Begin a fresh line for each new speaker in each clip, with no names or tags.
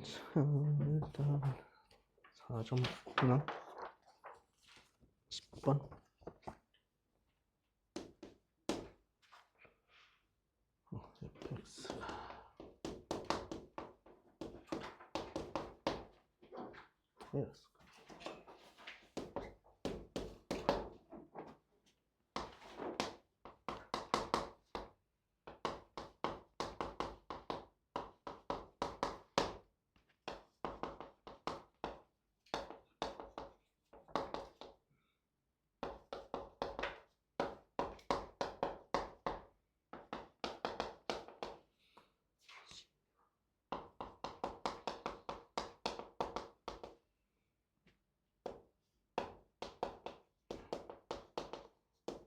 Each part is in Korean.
자, 일단 4점 나 10번. fx yes.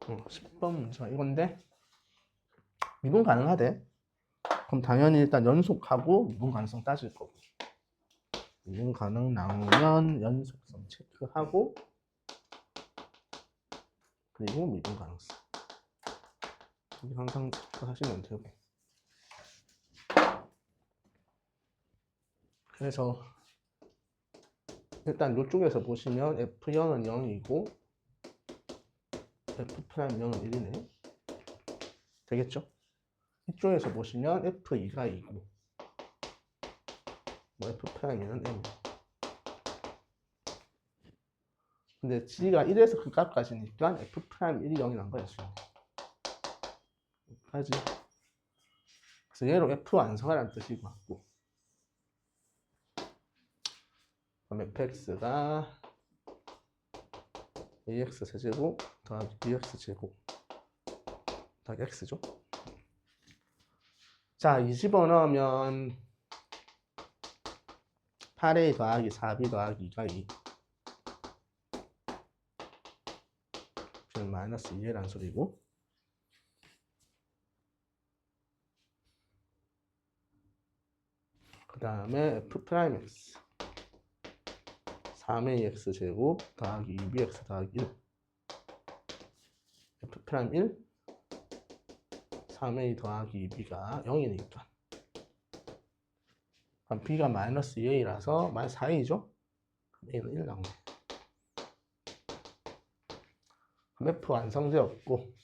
어, 10번 문제가 이건데 미분 가능하대. 그럼 당연히 일단 연속하고 미분 가능성 따질 거고, 미분 가능 나오면 연속성 체크하고 그리고 미분 가능성 항상 체크하시면 되고. 그래서 일단 이쪽에서 보시면 F0은 0이고 F'0은 1이네. 되겠죠? 이쪽에서 보시면 F2가 2고 뭐 F'는 M. 근데 G가 1에서 그 값까지니까 F'1이 0이 난 거야 지금. 까지. 그래서 얘로 F 완성하라는 뜻인 것 같고, 그럼 fx가 ax 세제곱 더하기 bx 제곱 더하기 x죠. 자, 이 집어넣으면 8a 더하기 4b 더하기 2가 2. 마이너스 2a라는 소리고, 그 다음에 f'x 3ax 제곱 더하기 2bx 더하기 1. f'1 3a 더하기 2b가 0이니까 그럼 b가 마이너스 2a라서 마이너스 4a죠? 그럼 a는 1 나오네. 그럼 f 완성되었고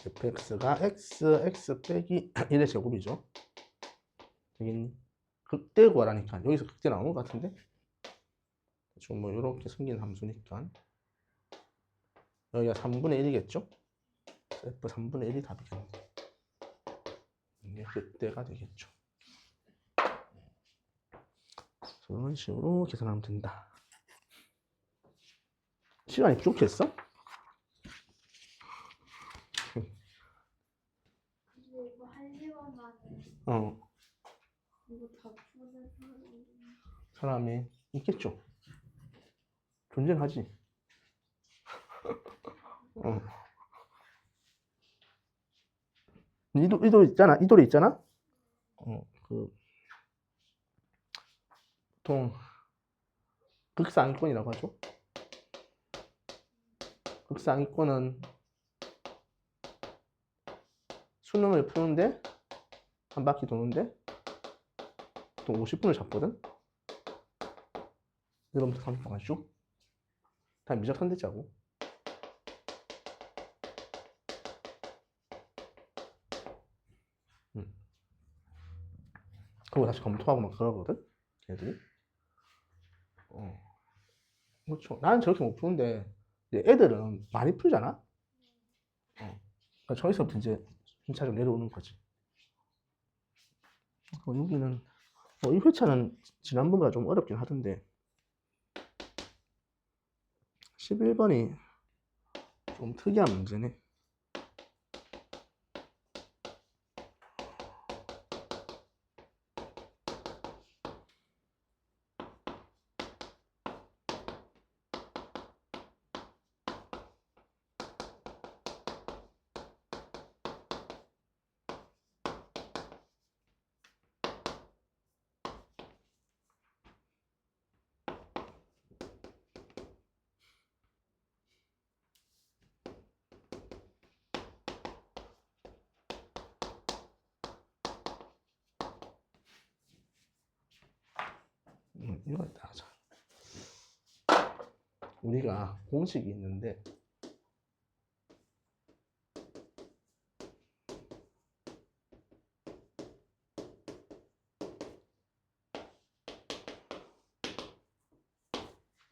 fx가 x 빼기 1의 제곱이죠. 여긴 극대 구하라니까 여기서 극대 나오는 것 같은데, 대충 뭐 이렇게 생긴 함수니까 여기가 3분의 1이겠죠? f 3분의 1이 답이겠네. 이게 극대가 되겠죠. 이런 식으로 계산하면 된다. 시간이 부족했어?
이거 한 시간 만에 이거 다 푸는
사람이 있겠죠. 존재하지. 이도 있잖아. 이돌이 있잖아. 그 보통 극상위권이라고 하죠. 극상위권은 수능을 푸는데 한 바퀴 도는데 보통 50분을 잡거든. 그럼부터 30분 동안 쭉 다 미적 선택자고. 그리고 다시 검토하고 막 그러거든, 걔들이. 그렇죠. 나는 저렇게 못 푸는데 애들은 많이 풀잖아. 그러니까 저기서부터 이제 순차적으로 내려오는 거지. 여기는 이 회차는 지난번보다 좀 어렵긴 하던데 11번이 좀 특이한 문제네. 이거 있다 하자. 우리가 공식이 있는데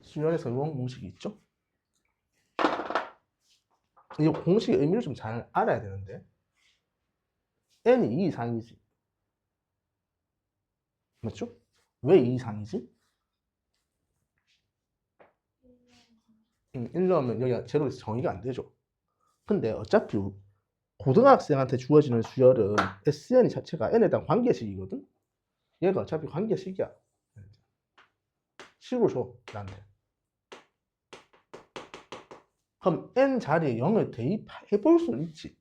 수열에서 이런 공식이 있죠? 이 공식의 의미를 좀 잘 알아야 되는데 n이 2 이상이지. 맞죠? 왜 2 이상이지? 1 넣으면 여기가 제로에서 정의가 안 되죠. 근데 어차피 고등학생한테 주어지는 수열은 SN이 자체가 n에 대한 관계식이거든? 얘가 어차피 관계식이야. 식으로 줘, 나한테. 그럼 n 자리에 0을 대입해 볼 수는 있지.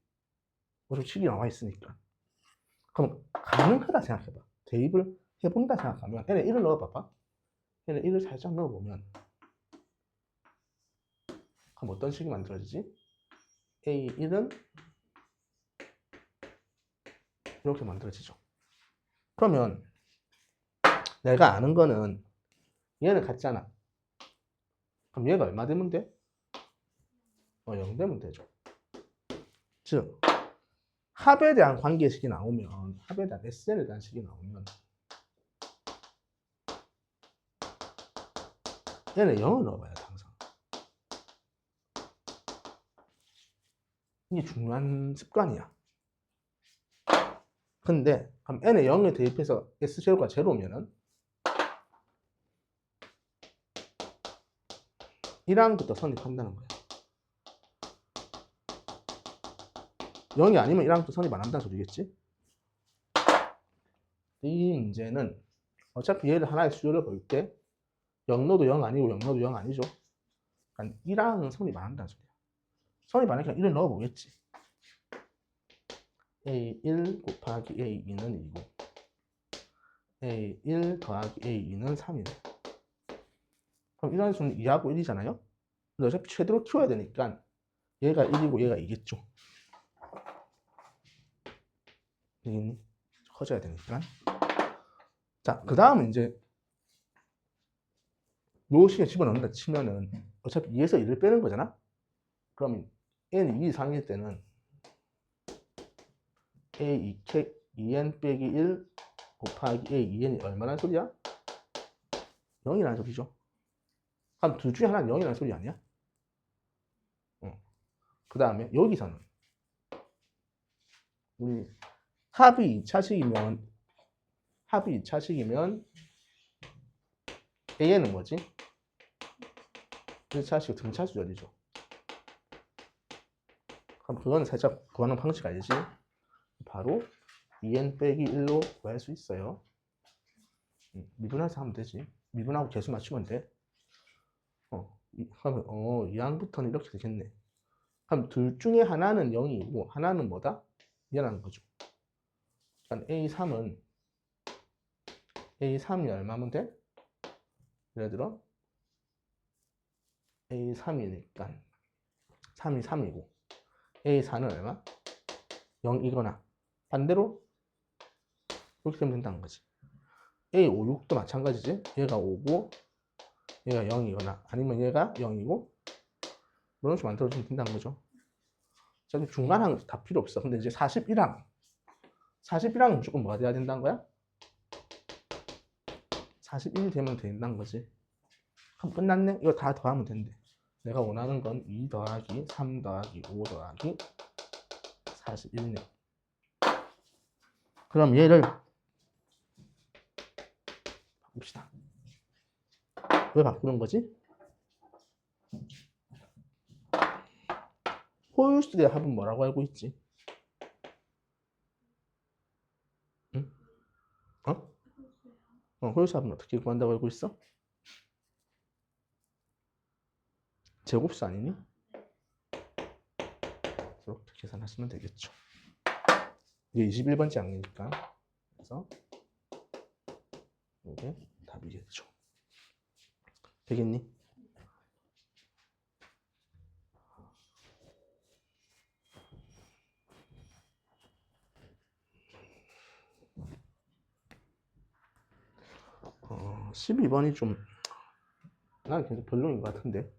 어차피 식이 나와 있으니까. 그럼 가능하다 생각해봐. 대입을 해본다 생각하면 n에 1을 넣어봐봐. n에 1을 살짝 넣어보면 그럼 어떤 식이 만들어지지? A1은 이렇게 만들어지죠. 그러면 내가 아는 거는 얘는 같잖아. 그럼 얘가 얼마 되면 돼? 0 되면 되죠. 즉 합에 대한 관계식이 나오면 합에 대한 SN에 대한 식이 나오면 얘는 0을 넣어봐야 돼 항상. 이게 중요한 습관이야. 근데 그럼 n에 0을 대입해서 S제로가 제로면은 1항부터 성립한다는 거야. 0이 아니면 1항부터 성립 안 한다는 소리겠지? 이 문제는 어차피 얘를 하나의 수열을 볼 때 0로도 0 아니고 0로도 0 아니죠. 그러니까 1항은 성립 안 한다는 소리야. 성립 안 하니까 1을 넣어보겠지. A1 곱하기 A2는 2고 A1 더하기 A2는 3이네. 그럼 이런 수는 2하고 1이잖아요? 근데 어차피 최대로 키워야 되니까 얘가 1이고 얘가 2겠죠. 되겠니? 커져야 되니까. 자, 그 다음은 이제 요 식에 집어넣는다 치면은 어차피 2에서 1을 빼는 거잖아? 그럼 n이 2 이상일 때는 A2n 빼기 1 곱하기 A2n이 얼마나 소리야? 0이라는 소리죠. 그럼 둘 중에 하나는 0이라는 소리 아니야? 그 다음에 여기서는 우리 합이 2차식이면 A는 뭐지? 1차식 등차수열이죠. 그럼 그거는 살짝 구하는 방식 알지? 바로 2n 빼기 1로 구할 수 있어요. 미분해서 하면 되지. 미분하고 개수 맞추면 돼. 그러면 2항부터는 이렇게 되겠네. 그럼 둘 중에 하나는 0이고 하나는 뭐다? 얘라는 거죠. 그러니까 A3이 얼마면 돼? 예를 들어 A3이니까 3이 3이고 A4는 얼마? 0이거나 반대로 이렇게 되면 된다는 거지. A5, 6도 마찬가지지. 얘가 5고 얘가 0이거나 아니면 얘가 0이고 이런 식으로 만들어주면 된다는 거죠. 자, 중간항 다 필요 없어. 근데 이제 41항 41항은 무조건 뭐가 돼야 된다는 거야? 41이 되면 된다는 거지. 그럼 끝났네? 이거 다 더하면 된대. 내가 원하는 건 2 더하기 3 더하기 5 더하기 41이네. 그럼 얘를 바꿉시다. 왜 바꾸는 거지? 호요수의 합은 뭐라고 알고 있지? 응? 호요수 합은 어떻게 구한다고 알고 있어? 제곱수 아니니? 이렇게 계산하시면 되겠죠. 이게 21번째 항이니까. 그래서 이게 답이겠죠. 되겠니? 12번이 좀 난 계속 별로인 것 같은데.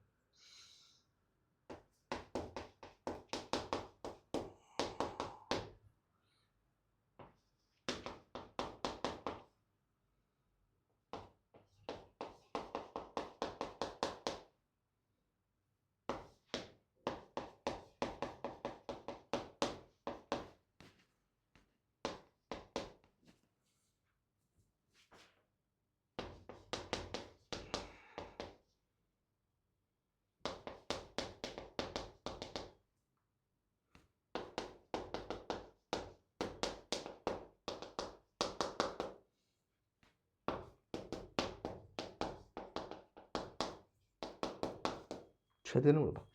최대는 왜 봐?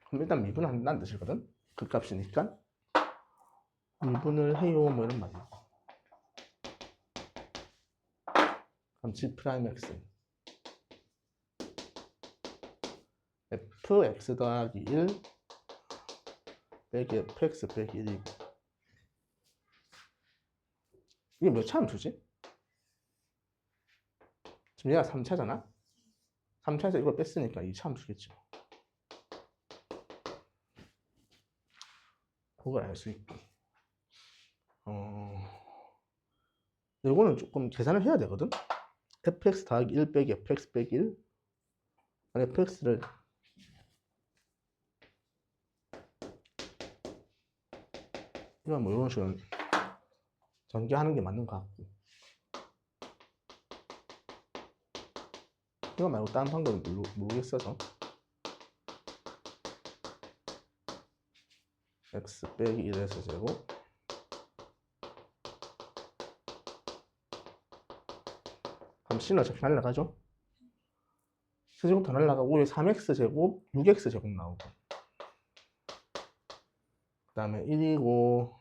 그럼 일단 미분한다는 뜻이거든. 그 값이니까 미분을 해요 뭐 이런 말이야. 그럼 G 프라임 X fx 더하기 1 빼기 fx 빼기 1이고 이게 몇 차 함수지? 지금 얘가 3차잖아? 3차에서 이걸 뺐으니까 2차 함수겠죠. 그걸 알 수 있고 이거는 조금 계산을 해야 되거든? fx 더하기 1 빼기 fx 빼기 1 fx를 이건 뭐 이런 식으로 전개하는 게 맞는 것 같고 이거 말고 다른 방법은 모르겠어서 x 빼기 1에서 제곱 그럼 C는 어차피 날라가죠? 세제곱 더 날라가고 3x 제곱 6x 제곱 나오고 그 다음에 1이고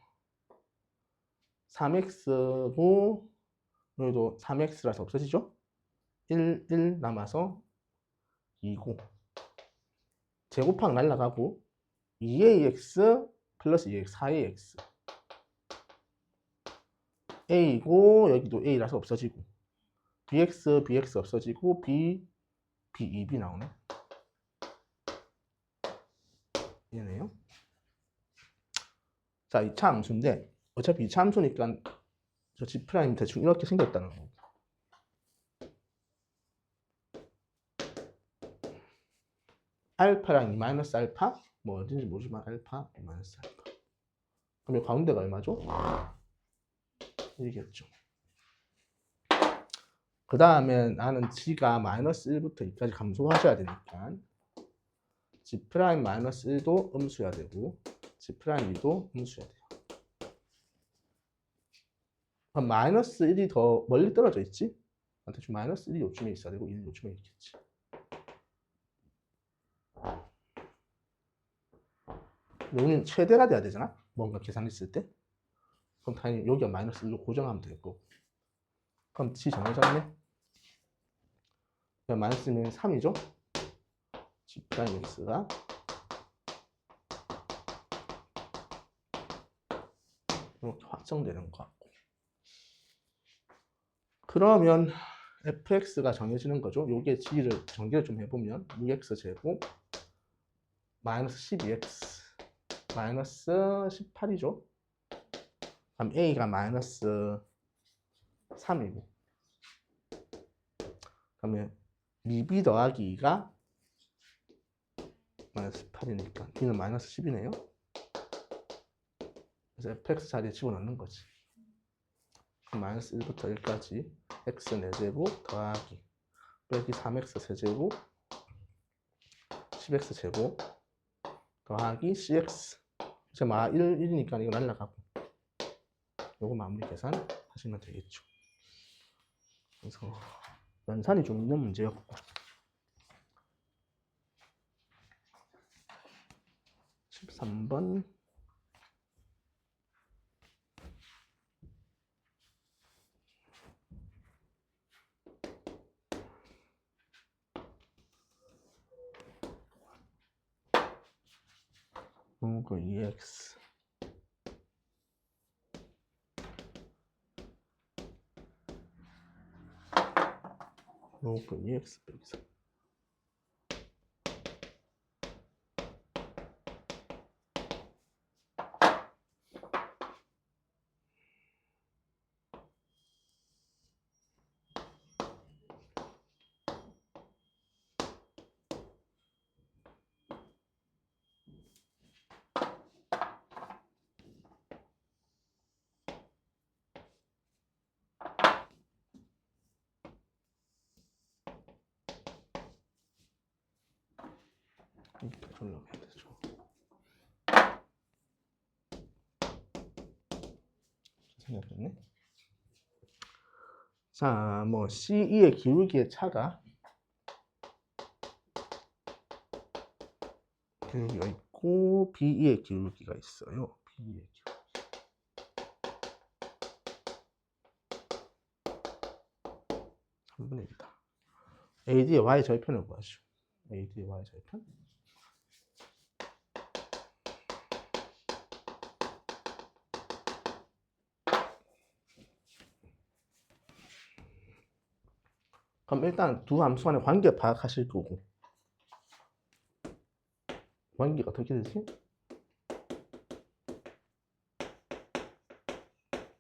3x고 여기도 3x라서 없어지죠? 1 남아서 2고 제곱항 날라가고 2ax 플러스 2x 4ax a고 여기도 a라서 없어지고 bx 없어지고 b 2b 나오네. 얘네요. 자, 2차 함수인데 어차피 2차 함수니까 저 G 프라임 대충 이렇게 생겼다는 거. 알파랑 마이너스 알파 뭐 어딘지 모르지만 알파 마이너스 알파. 그럼 이 가운데가 얼마죠? 1이겠죠. 그 다음에 나는 G가 마이너스 1부터 2까지 감소하셔야 되니까 G 프라임 마이너스 1도 음수야 되고 G 프라임 2도 음수야 돼요. 그럼 마이너스 1이 더 멀리 떨어져 있지? 대충 마이너스 1이 요쯤에 있어야 되고 1이 요쯤에 있겠지. 여기는 최대가 돼야 되잖아? 뭔가 계산했을 때. 그럼 당연히 여기가 마이너스 1로 고정하면 될 거고. 그럼 G 정해졌네? 마이너스 1은 3이죠? G 프라임 X가 이렇게 확정되는 것 같고. 그러면 fx가 정해지는 거죠. 요게 G를 전개를 좀 해보면 6x 제곱 마이너스 12x 마이너스 18이죠. 그럼 a가 마이너스 3이고 그러면 미비 더하기 2가 마이너스 8이니까 b는 마이너스 10이네요. 그래서 fx 자리에 집어넣는 거지. 그럼 마이너스 1부터 1까지 x 4제곱 더하기 빼기 3x 세제곱 10x 제곱 더하기 cx 이제 1이니까 이거 날라가고 요거 마무리 계산 하시면 되겠죠. 그래서 연산이 좀 있는 문제였고 13번 그 2x 로그 2x 빼기 3. 이렇게 올라가야 되죠. 생각했네. 자, 뭐 CE의 기울기의 차가 기울기가 있고 BE의 기울기가 있어요. BE의 기울기. 한 분의 1이다. AD의 Y 절편을 구하죠. AD의 Y 절편. 그럼 일단 두 함수 간의 관계 파악하실 거고, 관계가 어떻게 되지?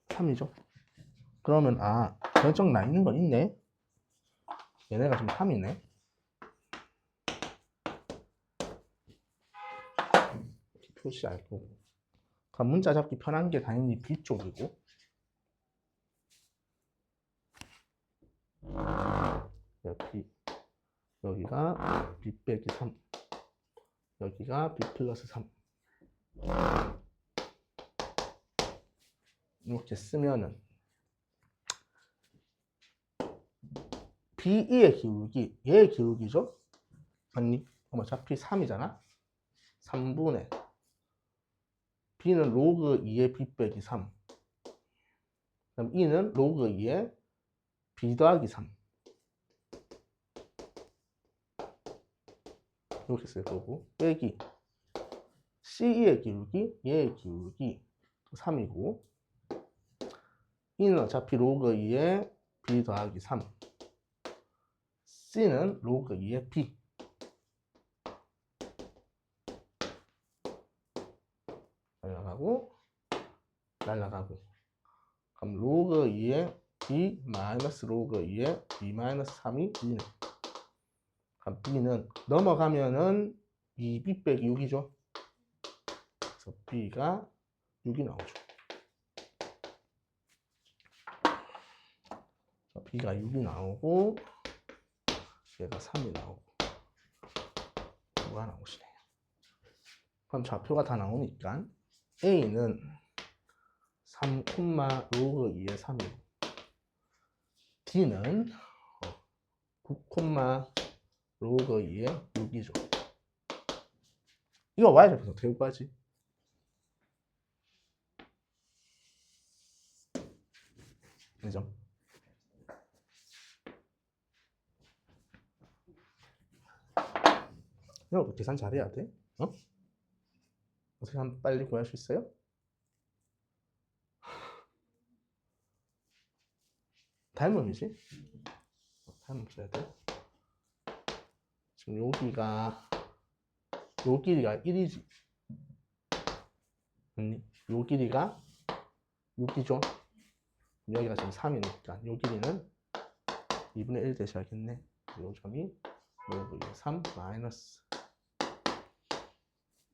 3이죠. 그러면 결정 나 있는 건 있네. 얘네가 지금 3이네. 표시할 거고. 그럼 문자 잡기 편한 게 당연히 B쪽이고, 여기, 여기가 B 빼기 3, 여기가 B 플러스 3. 이렇게 쓰면은 BE의 기울기, 얘의 기울기죠? 아니, 그럼 어차피 3이잖아? 3분의 B는 로그 2의 B 빼기 3. 그럼 E는 로그 2의 B 더하기 3. 이렇게 쓸 거고, 빼기 CE의 기울기, 얘의 기울기 3이고, E는 어차피 로그 2의 B 더하기 3. C는 로그 2의 B. 날라가고. 그럼 로그 2의 B 마이너스 로그 2의 B 마이너스 3이 B네. 그럼 B는 넘어가면은 2B 빼기 6이죠. 그래서 B가 6이 나오죠. B가 6이 나오고, 얘가 3이 나오고, 뭐가 나오시네요. 그럼 좌표가 다 나오니까 A는 3, 로그 2의 3이고, D는 9, 로그 2의 6이죠. 이거 Y좌표에서 어떻게 구하지? 그죠? 이거 계산 잘해야 돼. 어? 어떻게 하면 빨리 구할 수 있어요? 닮음이지? 닮음 써야 돼. 지금 여기가 요 길이가 1이지. 요 길이가 6이죠. 여기가 지금 3이니까 요 길이는 2분의 1 대셔야겠네. 요 점이 로그 2의 3 마이너스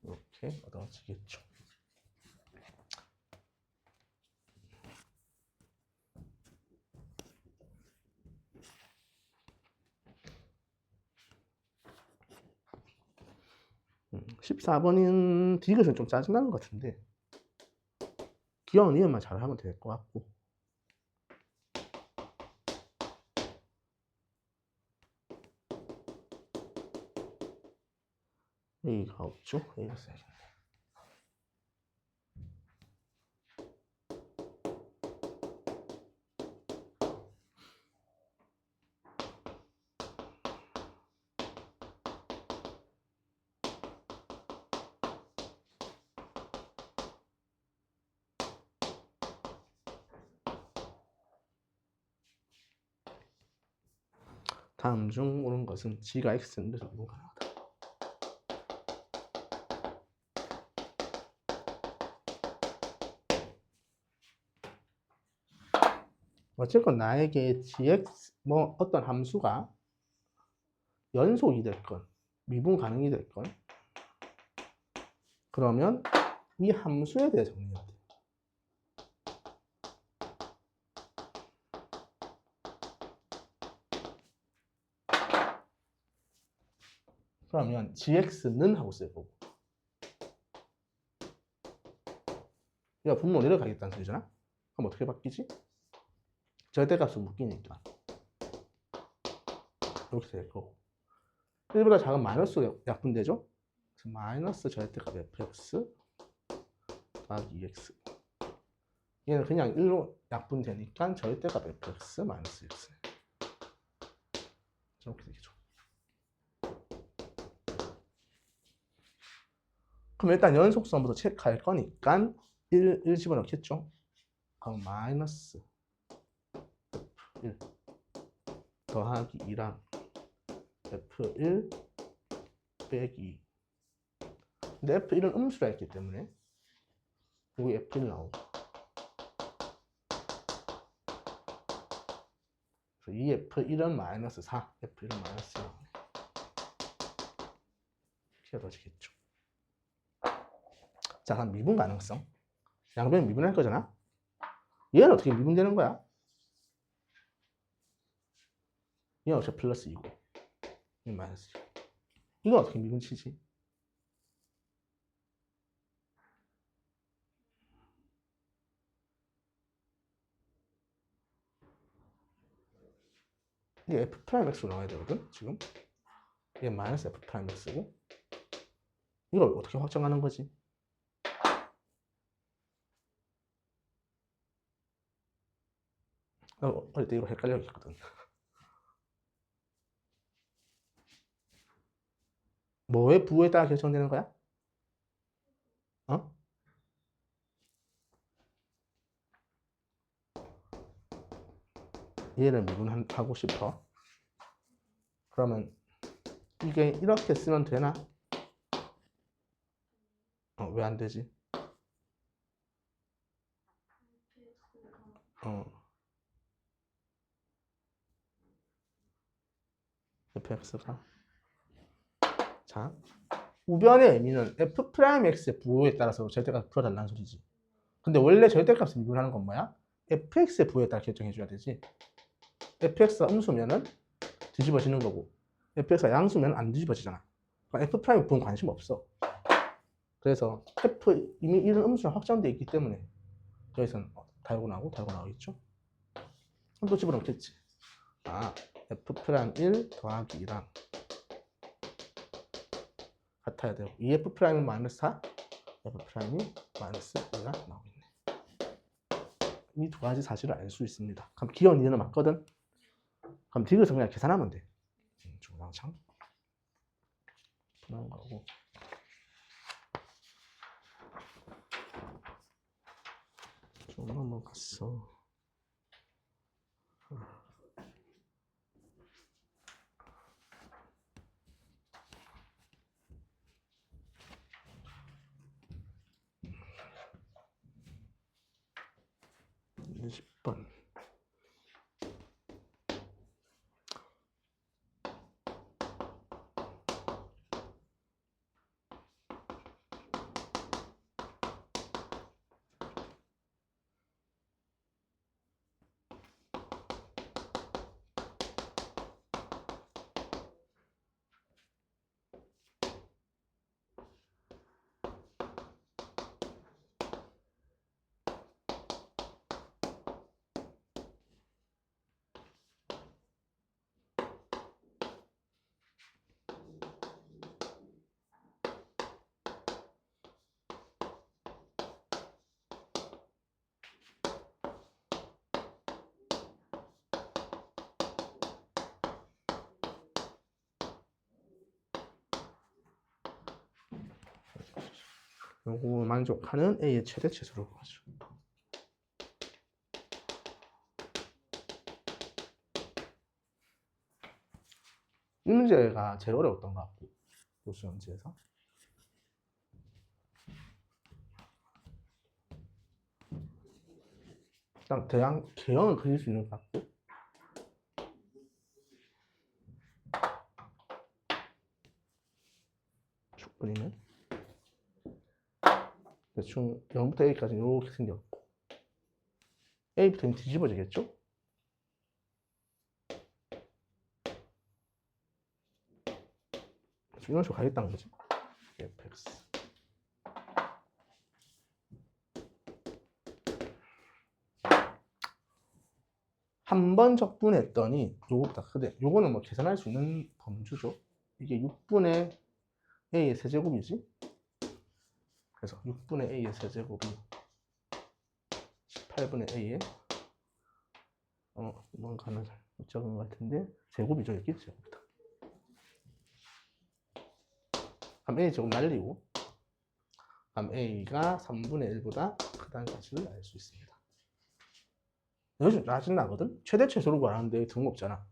이렇게 얻어지겠죠. 음, 14번인 디귿은 좀 짜증나는 것 같은데 귀여운 이음만 잘하면 될 것 같고, A가 없죠? A를 써야겠네. 다음 중 옳은 것은 g가 x는 미분 가능하다. 어쨌건 나에게 gx 뭐 어떤 함수가 연속이 됐건 미분 가능이 됐건 그러면 이 함수에 대해 정리해야 돼. 그러면 gx는 하고 쓸 거고. 얘가 분모 내려가겠다는 소리잖아. 그럼 어떻게 바뀌지? 절대값으로 묶이니까 이렇게 될 거고. 1보다 작은 마이너스로 약분되죠? 그래서 마이너스 절대값 fx 더하기 2x. 얘는 그냥 1로 약분되니까 절대값 fx 마이너스 x. 이렇게 되겠죠. 그럼 일단 연속성부터 체크할 거니까 1 집어넣겠죠? 그럼 마이너스 F1 더하기 2랑 F1 빼기 2. 근데 F1은 음수라 했기 때문에 여기 F1 나오고 그래서 이 F1은 마이너스 4, F1은 마이너스 0 이렇게 넣어지겠죠. 자, 그럼 미분 가능성. 양변 미분할 거잖아. 얘는 어떻게 미분되는 거야? 얘는 어차피 플러스 2고 얘는 마이너스 2. 이건 어떻게 미분치지? 이게 F 프라임 X로 나와야 되거든, 지금. 이게 마이너스 F 프라임 X고. 이걸 어떻게 확정하는 거지? 어릴 때 이거 헷갈려 했거든. 뭐의 부호에 따라 결정되는 거야? 어? 얘를 미분하고 싶어. 그러면 이게 이렇게 쓰면 되나? 왜 안 되지? fx가 자, 우변의 의미는 f'x의 부호에 따라서 절대값을 풀어달라는 소리지. 근데 원래 절대값을 미분하는 건 뭐야? fx의 부호에 따라 결정해줘야 되지. fx가 음수면은 뒤집어지는 거고 fx가 양수면 안 뒤집어지잖아. 그러니까 f' 부호는 관심 없어. 그래서 f 이미 이런 음수가 확정되어 있기 때문에 여기서는 달고 나오겠죠? 그럼 또 집어넣겠지. f'1 더하기 2랑 같아야 되고 2f'은 마이너스 4, f'이 마이너스 1가 나오겠네. 이 두 가지 사실을 알 수 있습니다. 그럼 기억 이해는 맞거든? 그럼 디귿은 그냥 계산하면 돼. 주구장창 그런 거고. 좀 넘어갔어. 20번. 요거 만족하는 A의 최대 치수로 구하죠. 이 문제가 제일 어려웠던 것 같고, 요수 문제에서. 일단 대양 개형을 그릴 수 있는 것 같고, 쭉 그리면 대충 0부터 A까지 이렇게 생겼고, A부터는 뒤집어지겠죠? 이런 식으로 가겠다는 거지. fx. 한 번 적분했더니 요거보다 크대. 요거는 뭐 계산할 수 있는 범주죠. 이게 6분의 A의 세제곱이지. 그래서 6분의 A의 세제곱이 18분의 A의 뭔가는 적은 것 같은데 제곱이죠. 여기 제곱이다. 그럼 A 제곱 날리고 그럼 A가 3분의 1보다 크다는 사실을 알 수 있습니다. 요즘 짜증나거든? 최대 최소를 구하는데 등록없잖아.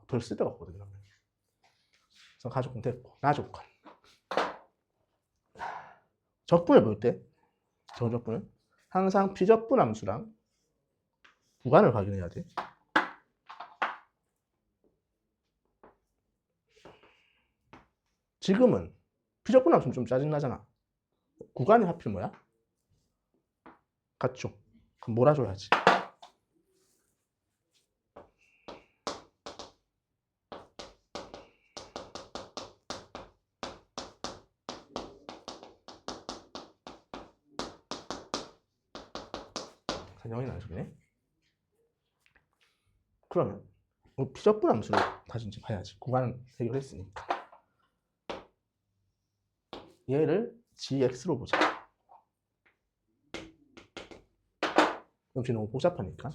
별 쓸데가 없거든. 그러면. 그래서 가족권 됐고 나족권. 적분을 볼 때 정적분은 항상 비적분 함수랑 구간을 확인해야 돼. 지금은 비적분 함수는 좀 짜증나잖아. 구간이 하필 뭐야? 같죠? 그럼 몰아줘야지. 영이 나중이네. 그러면 비적분 함수를 다시 이제 봐야지. 구간은 해결했으니까. 얘를 gx로 보자. 역시 너무 복잡하니까.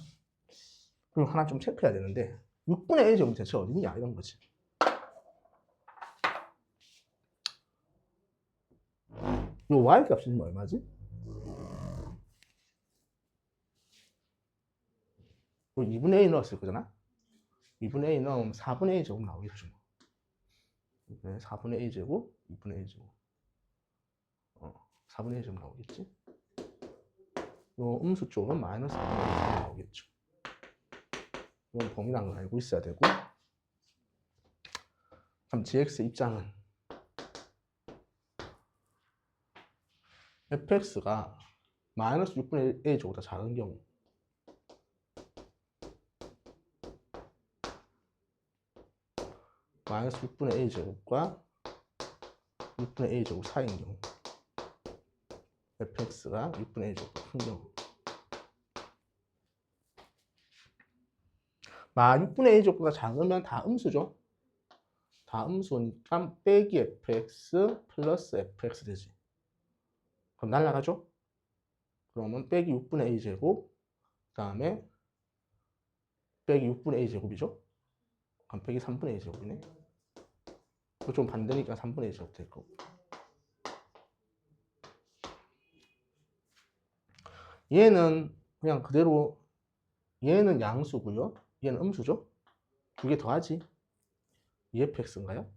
그리고 하나 좀 체크해야 되는데 6분의 a 제곱은 대체 어디냐 이런 거지. 요 y 값이 지금 얼마지? 2분의 a 넣었을 거잖아. 2분의 a 넣으면 4분의 a 제곱 나오겠죠. 4분의 a 제곱, 2분의 a 제곱. 4분의 a 제곱 나오겠지. 요 음수 쪽은 마이너스 4분의 a 제곱 나오겠죠. 이건 범위라는 걸 알고 있어야 되고. 그럼 gx 입장은 fx가 마이너스 6분의 a 제곱보다 작은 경우 마이너스 6분의 a 제곱과 6분의 a 제곱 사이인 경우 fx가 6분의 a 제곱보다 큰 경우 6분의 a 제곱보다 작으면 다 음수죠. 다 음수니까 빼기 fx 플러스 fx 되지. 그럼 날라가죠? 그러면 빼기 6분의 a 제곱 그 다음에 빼기 6분의 a 제곱이죠? 그럼 빼기 3분의 a 제곱이네. 이거 좀 반대니까 3분의 a 제곱 될 거고. 얘는 그냥 그대로 얘는 양수고요. 얘는 음수죠? 두 개 더하지. 2fx인가요?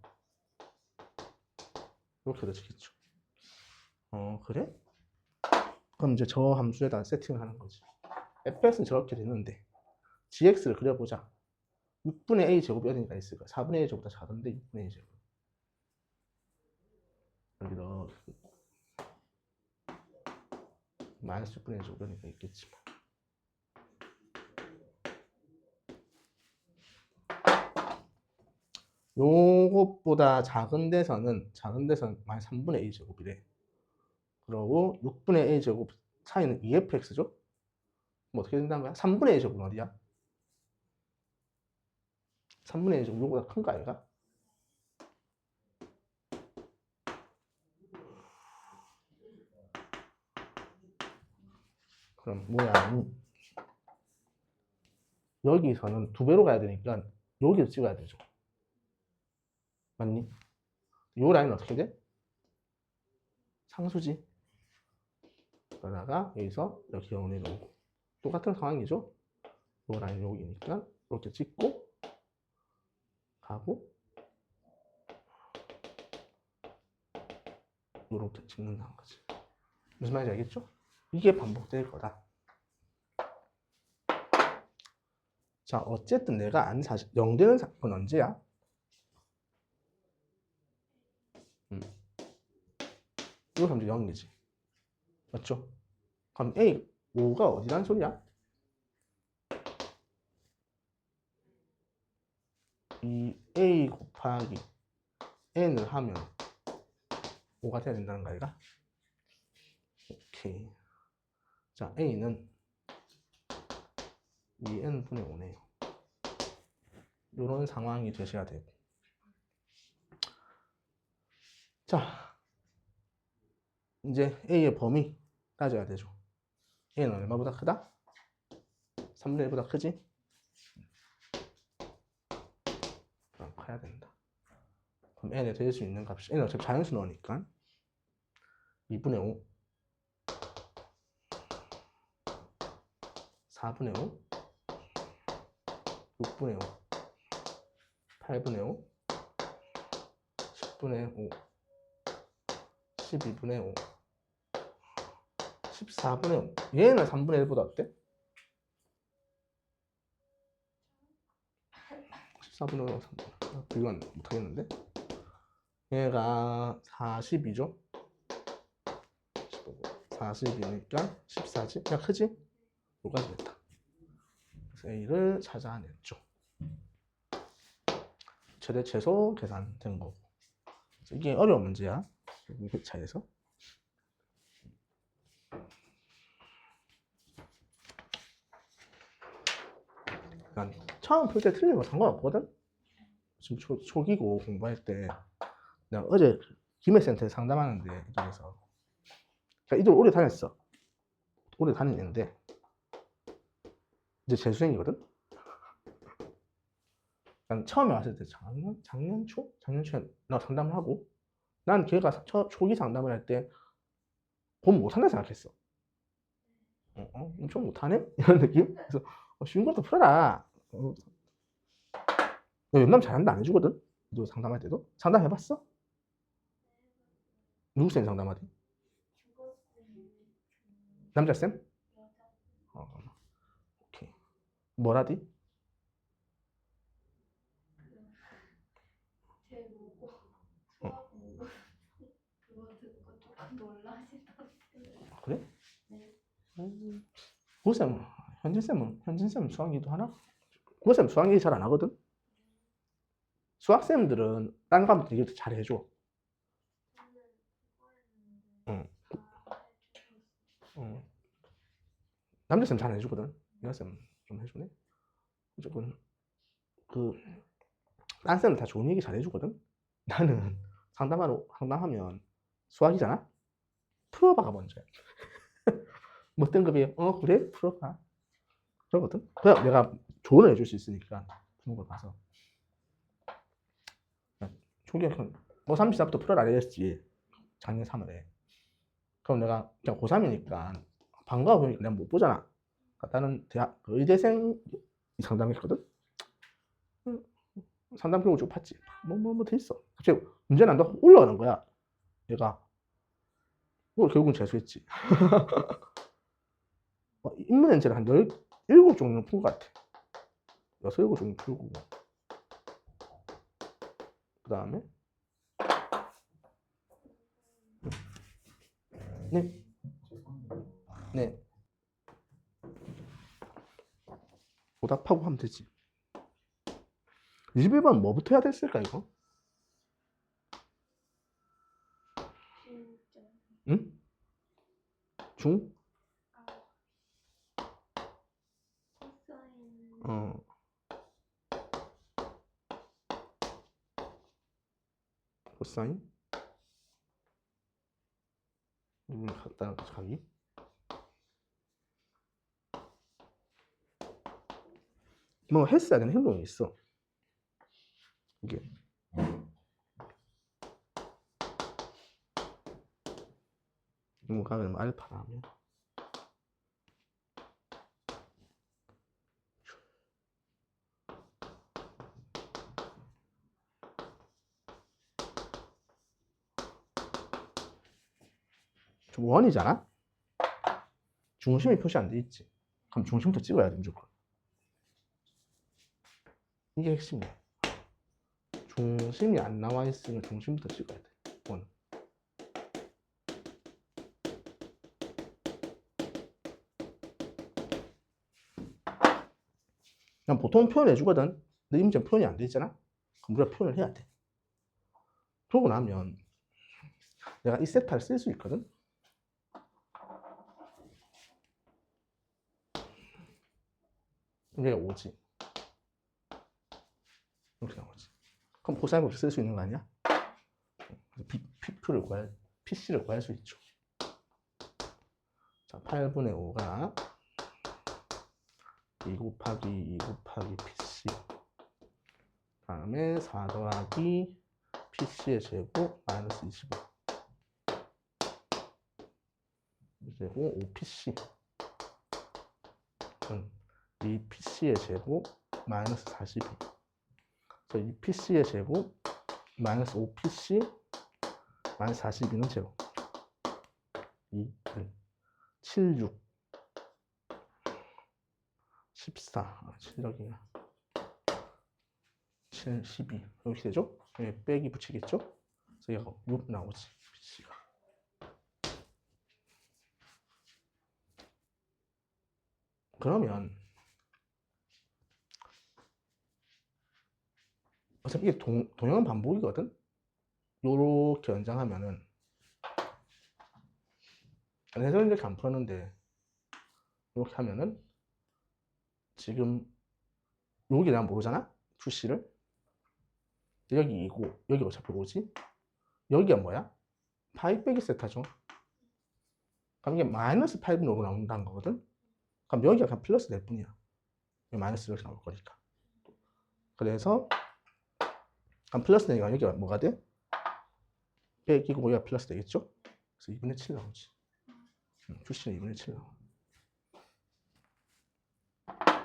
이렇게 되겠죠. 그래? 그럼 이제 저 함수에다 세팅을 하는 거지. fx는 저렇게 되는데 gx를 그려보자. 6분의 a 제곱이 어딘가 있을까? 4분의 a 제곱보다 작은데 6분의 a 제곱. 여기 넣어. 마이너스 6분의 a 제곱 어딘가 있겠지만. 요것보다 작은 데서는 마이너스 3분의 a 제곱이래. 그러고 6분의 a 제곱 사이는 2fx죠? 뭐 어떻게 된다는 거야? 3분의 a 제곱은 어디야? 3분의 a 제곱 요거보다 큰 거 아이가? 그럼 모양이 여기서는 2배로 가야 되니까 여기서 찍어야 되죠. 맞니? 요 라인은 어떻게 돼? 상수지. 그러다가 여기서 이렇게 0을 내려오고 똑같은 상황이죠. 요 라인 여기니까 이렇게 찍고 가고 이렇게 찍는다는 거지. 무슨 말인지 알겠죠? 이게 반복될 거다. 자, 어쨌든 내가 아는 사실 0 되는 건 언제야? 이거 그럼 0이지. 맞죠? 그럼 A, 5가 어디란 소리야? 2A 곱하기 N을 하면 5가 돼야 된다는 거 아이가? 오케이. 자, A는 2N분의 5네요. 이런 상황이 되셔야 되고. 자, 이제 A의 범위 따져야 되죠. A는 얼마보다 크다? 3분의 1보다 크지? 그럼 커야 된다. 그럼 N에 될 수 있는 값이 N은 어차피 자연수너니까 2분의 5 4분의 5 6분의 5 8분의 5 10분의 5 12분의 5 14분의 5 얘는 3분의 1보다 어때? 14분의 5 3분의 1 이건 못하겠는데? 얘가 40이죠? 40이니까 14지? 그냥 크지? 뭐가 되겠다. 그래서 A를 찾아냈죠. 최대 최소 계산된 거고. 이게 어려운 문제야. 이 차에서. 처음 풀 때 틀린 거 상관없거든? 지금 초기고 공부할 때 내가 어제 기말센터에 상담하는데 이쪽에서 그러니까 이들 오래 다녔어. 오래 다니는데 이제 재수생이거든? 난 처음에 왔을 때 작년 초에 나 상담을 하고 난 걔가 초기 상담을 할 때 본 못한다 생각했어. 엄청 못하네? 이런 느낌? 그래서 쉬운 것도 풀어라. 웬만하면 잘한다 안 해주거든? 너 상담할 때도? 상담해봤어? 누구 쌤 상담하디? 남자쌤? 오케이. 뭐라디?
제 보고 수학 보고 그거 듣고 조금 놀라시던데.
그래?
네.
고쌤, 현진쌤은 수학이도 하나? 고쌤 수학이 잘 안 하거든? 수학쌤들은 딴 과목 되게 잘 해줘. 응. 남자쌤 잘 해주거든? 여자쌤 좀 해주네? 무조건 딴 쌤은 다 좋은 얘기 잘 해주거든? 나는 상담하면 수학이잖아? 풀어봐가 먼저야. 뭐 등급이 그래? 풀어봐. 그러거든? 그래 내가 조언을 해줄 수 있으니까 푸는 걸 봐서 초기에 뭐 34부터 풀어라 이랬지 작년 3월에. 그럼 내가 그냥 고3이니까 방과후 보니까 내가 못 보잖아. 나는 대학 의대생 상담했거든? 상담 기록을 쭉 봤지. 뭐 돼 있어. 갑자기 문제는 안 더 올라가는 거야. 얘가 결국은 재수했지. 인문 엔제를 한 17종류는 푼 것 같아. 6, 7종류 풀고. 그 다음에 네. 네. 보답하고 하면 되지. 21번 뭐부터 해야 됐을까 이거?
진짜.
응? 중?
코사인.
코사인? 이걸 갖다 가기? 뭐 했어야 되는 행동이 있어. 이게 뭔가 그러면 알파라면 원이잖아? 중심이 표시 안 돼 있지. 그럼 중심부터 찍어야 돼, 무조건. 이게 핵심이야. 중심이 안 나와 있으면 중심부터 찍어야 돼. 원. 그냥 보통 표현해주거든. 근데 이문제 표현이 안 돼 있잖아? 그럼 우리가 표현을 해야 돼. 그러고 나면 내가 이 세타를 쓸 수 있거든? 얘가 5지. 이렇게 나오지. 그럼 코사인 법칙 쓸 수 있는 거 아니야? PC를 구할 수 있죠. 자, 8분의 5가 2 곱하기 2 곱하기 PC. 다음에 4 더하기 PC의 제곱 마이너스 25. 그리고 5PC. 2PC의 제곱 마이너스 42. 그래서 2PC의 제곱 마이너스 5PC 마이너스 42는 제로. 2, 7, 6, 14, 7여기가 7, 12 이렇게 되죠? 여기 빼기 붙이겠죠? 그래서 얘가 6 나오지. PC가. 그러면 어차피 이게 동형 반복이거든? 요렇게 연장하면은 해설은 이렇게 안 풀었는데 이렇게 하면은 지금 여기 내가 모르잖아? 출시를 여기 2고 여기 어차피 5지? 여기가 뭐야? 파이 빼기 세타죠. 그럼 이게 마이너스 8분의 5가 나온다는 거거든? 그럼 여기가 그냥 플러스 될 뿐이야. 마이너스 이렇게 나올 거니까. 그래서 그럼 플러스 내니까 여기가 뭐가 돼? 빼기고 여기가 플러스 되겠죠? 그래서 2분의 7 나오지. 출시는 2분의 7 나와.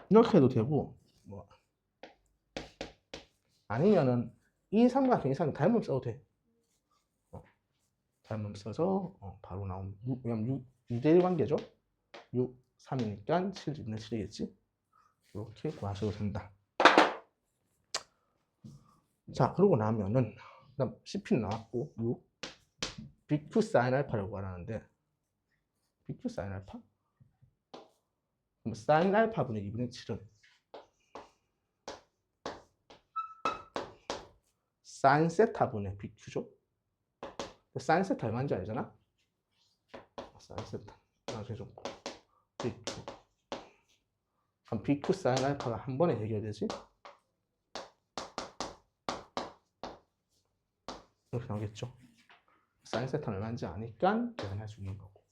이렇게 해도 되고 뭐 아니면은 이 삼각형 이상은 닮음 써도 돼. 닮음 써서 바로 나오면 왜냐면 6대1 관계죠. 6, 3이니까 7, 2분의 7이겠지. 이렇게 구하셔도 된다. 자, 그러고 나면은 그다음 CP는 나왔고 6 BQ 사인 알파라고 말하는데 BQ 사인 알파? 그럼 사인 알파분의 2분의 7은 사인 세타분의 BQ죠? 사인 세타 얼마인지 알잖아? 사인 세타 나중에 줬고 BQ 그럼 BQ 사인 알파가 한 번에 해결되지? 이렇게 나오겠죠? 사인 세타는 얼마인지 아니까 계산할 수 있는 거고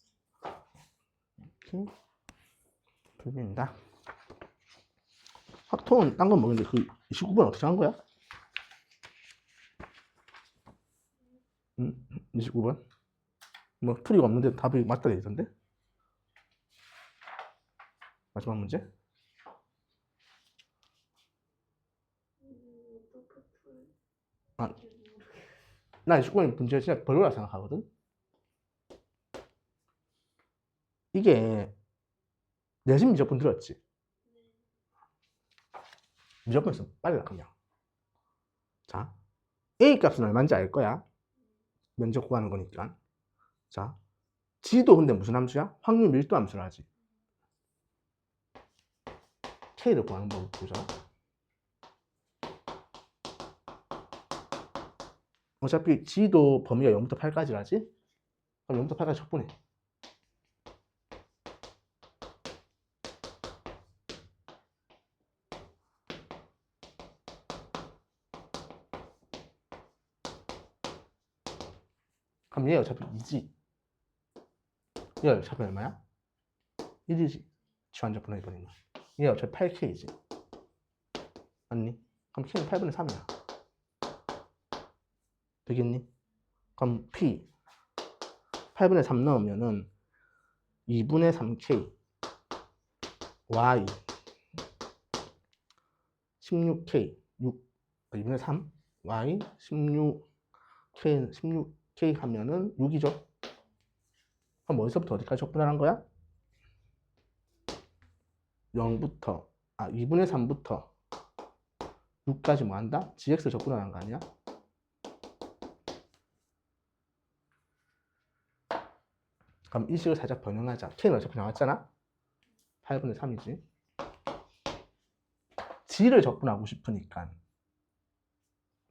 이렇게 풀립니다. 확통은 딴 건 모르는데 그 29번 어떻게 한 거야? 29번? 뭐 풀이가 없는데 답이 맞다 돼 있던데? 마지막 문제? 아, 나 29번이 문제 진짜 별로라 생각하거든? 이게 내신 미적분 들었지? 미적분에서 빨라 그냥. 자, A 값은 얼마인지 알 거야? 면적 구하는 거니까. 자, G도 근데 무슨 함수야? 확률 밀도 함수를 하지. K를 구하는 법 보자. 어차피 G도 범위가 0부터 8까지라지? 그럼 0부터 8까지 척분해. 그럼 얘 어차피 2지. 얘 어차피 얼마야? 1이지. 지환적 분해해버리면. 얘 어차피 8K지. 맞니? 그럼 K는 8분의 3이야. 되겠니? 그럼 P 8분의 3 넣으면은 2분의 3K Y 16K 2분의 3 Y 16K 하면은 6이죠. 그럼 어디서부터 어디까지 적분하는 거야? 0부터 2분의 3부터 6까지 뭐 한다? gx 적분하는 거 아니야? 그럼 이 식을 살짝 변형하자. k는 어차피 나왔잖아? 8분의 3이지. g를 적분하고 싶으니까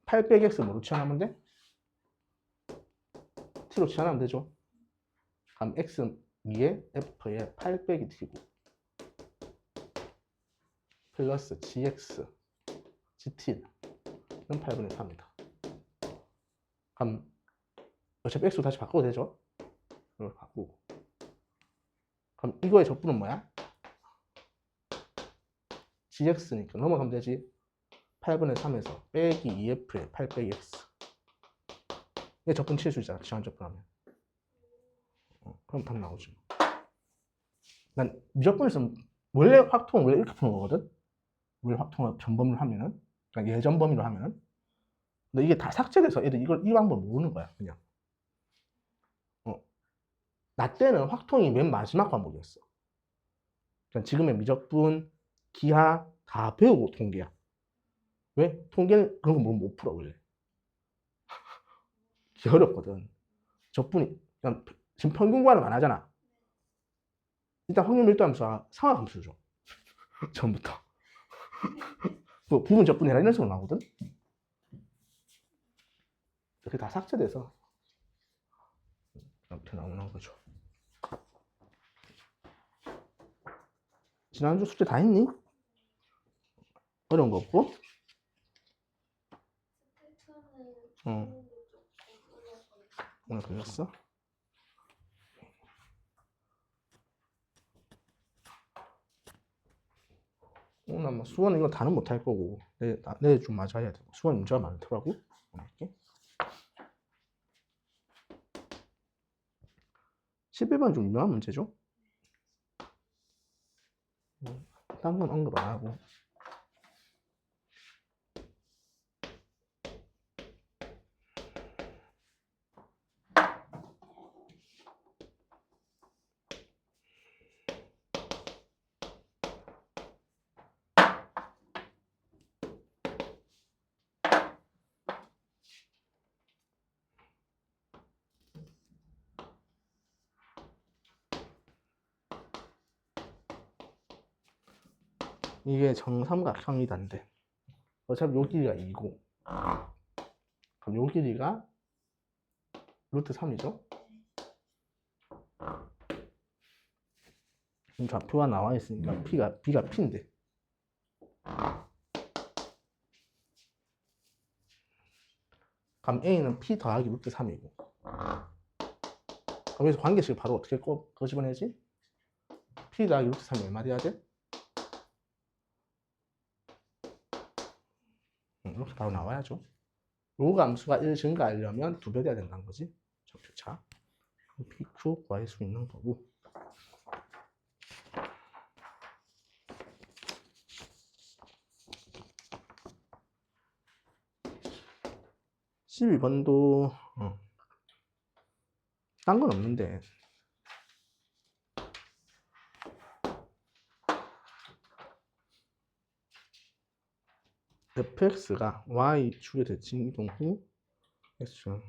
8 빼기 x 뭐로 치환하면 돼? t로 치환하면 되죠. 그럼 x 2에 f에 8 빼기 t고 플러스 gx gt는 8분의 3이다. 그럼 어차피 x로 다시 바꿔도 되죠? 이걸 바꾸고. 그럼 이거의 적분은 뭐야? gx니까 넘어가면 되지. 8분의 3에서 빼기 2f에 8 빼기 x. 이게 적분 치수잖아. 지환 적분하면. 그럼 답 나오지. 난 미적분에서 원래 확통은 원래 이렇게 푸는 거거든. 원래 확통을 전범위로 하면은, 그러니까 예전 범위로 하면은. 근데 이게 다 삭제돼서 애들 이걸 이 방법 모르는 거야. 그냥. 나 때는 확통이 맨 마지막 과목이었어. 그러니까 지금의 미적분, 기하 다 배우고 통계야. 왜? 통계는 그런 거 못 풀어 원래. 어렵거든. 적분이 그냥 지금 평균 구하는 안 하잖아. 일단 확률 밀도함수와 상하함수 줘. 처음부터. 그 부분 적분해라 이런 식으로 나오거든. 그게 다 삭제돼서 이렇게 나오는 거죠. 지난주 숙제 다 했니? 어려운 거 없고? 응. 오늘 걸렸어? 오늘 아마 수원 이거 다는 못할 거고 내일 좀 맞아야 돼. 수원 문제가 많더라고. 이렇게. 11번 좀 유명한 문제죠. 딴 건 언급 안 하고. 이게 정삼각형이단데 어차피 요 길이가 2고 그럼 요 길이가 루트 3이죠. 좌표가 나와 있으니까 b가 p인데 그럼 a는 p 더하기 루트 3이고 그럼 여기서 관계식을 바로 어떻게 꺼집어내지? p 더하기 루트 3이 얼마 돼야 돼? 이렇게 바로 나와야죠. 요 함수가 1 증가하려면 2배 돼야 된다는 거지. 적표차. PQ 구할 수 있는 거고. (12번도) 딴 건 없는데 fx가 y축에 대칭 이동 후 x축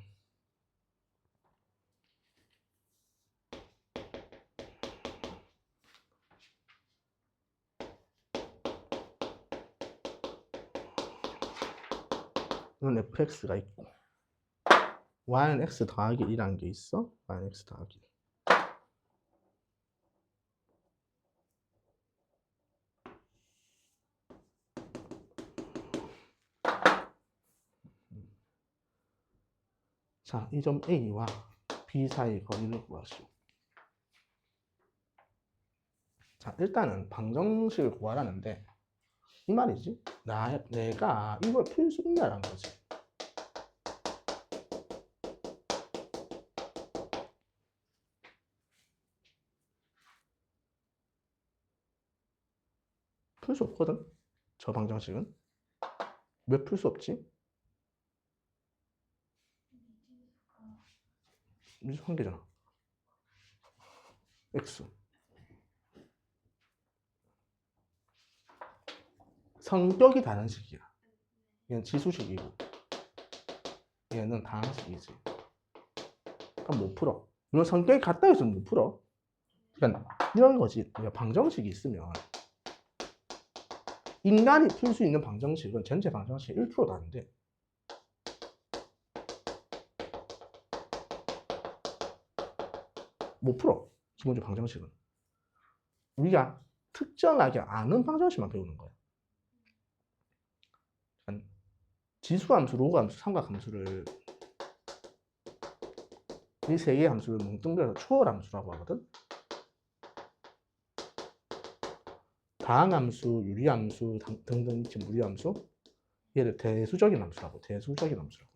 이건 fx가 있고 y는 x 더하기 1이라는 게 있어. y는 x 더하기 1. 자, 이 점 A와 B 사이 거리를 구하시오. 자, 일단은 방정식을 구하라는데 이 말이지. 내가 이걸 풀 수 있냐라는 거지. 풀 수 없거든. 저 방정식은. 왜 풀 수 없지? 미지수 관계잖아. x. 성격이 다른 식이야. 얘는 지수식이고 얘는 다항식이지. 그럼 못 풀어. 물론 성격이 같다 해서 못 풀어. 그러니까 이런 거지. 방정식이 있으면 인간이 풀 수 있는 방정식은 전체 방정식 1%도 안 돼. 못 풀어. 기본적인 방정식은. 우리가 특정하게 아는 방정식만 배우는 거야. 그러니까 지수함수, 로그함수, 삼각함수를 이 세 개의 함수를 뭉뚱그려서 초월함수라고 하거든. 다항함수, 유리함수 등등 무리함수, 얘를 대수적인 함수라고. 대수적인 함수라고.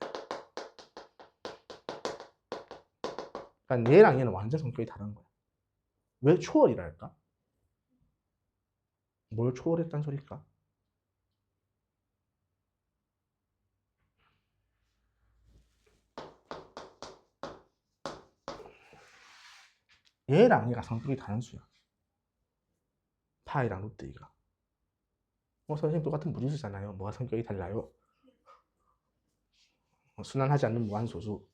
그러니까 얘랑 얘는 완전 성격이 다른 거야. 왜 초월이랄까? 뭘 초월했단 소리일까? 얘랑 얘가 성격이 다른 수야. 파이랑 루트 2가. 선생님 똑같은 무리수잖아요. 뭐가 성격이 달라요? 순환하지 않는 무한소수.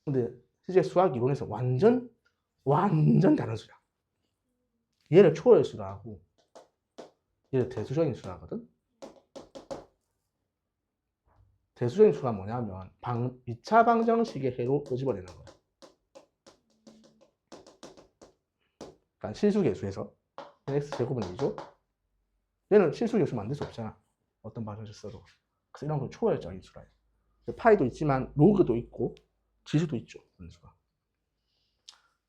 근데 실제 수학 이론에서 완전 다른 수야. 얘를 초월수라 하고 얘를 대수적인 수라 하거든. 대수적인 수가 뭐냐면 2차 방정식의 해로 끄집어내는 거야. 그러니까 실수계수에서 x제곱은 2죠. 얘는 실수계수 만들 수 없잖아. 어떤 방정식 써도. 그래서 이런 걸 초월적인 수라 해요. 파이도 있지만 로그도 있고 지수도 있죠. 수가.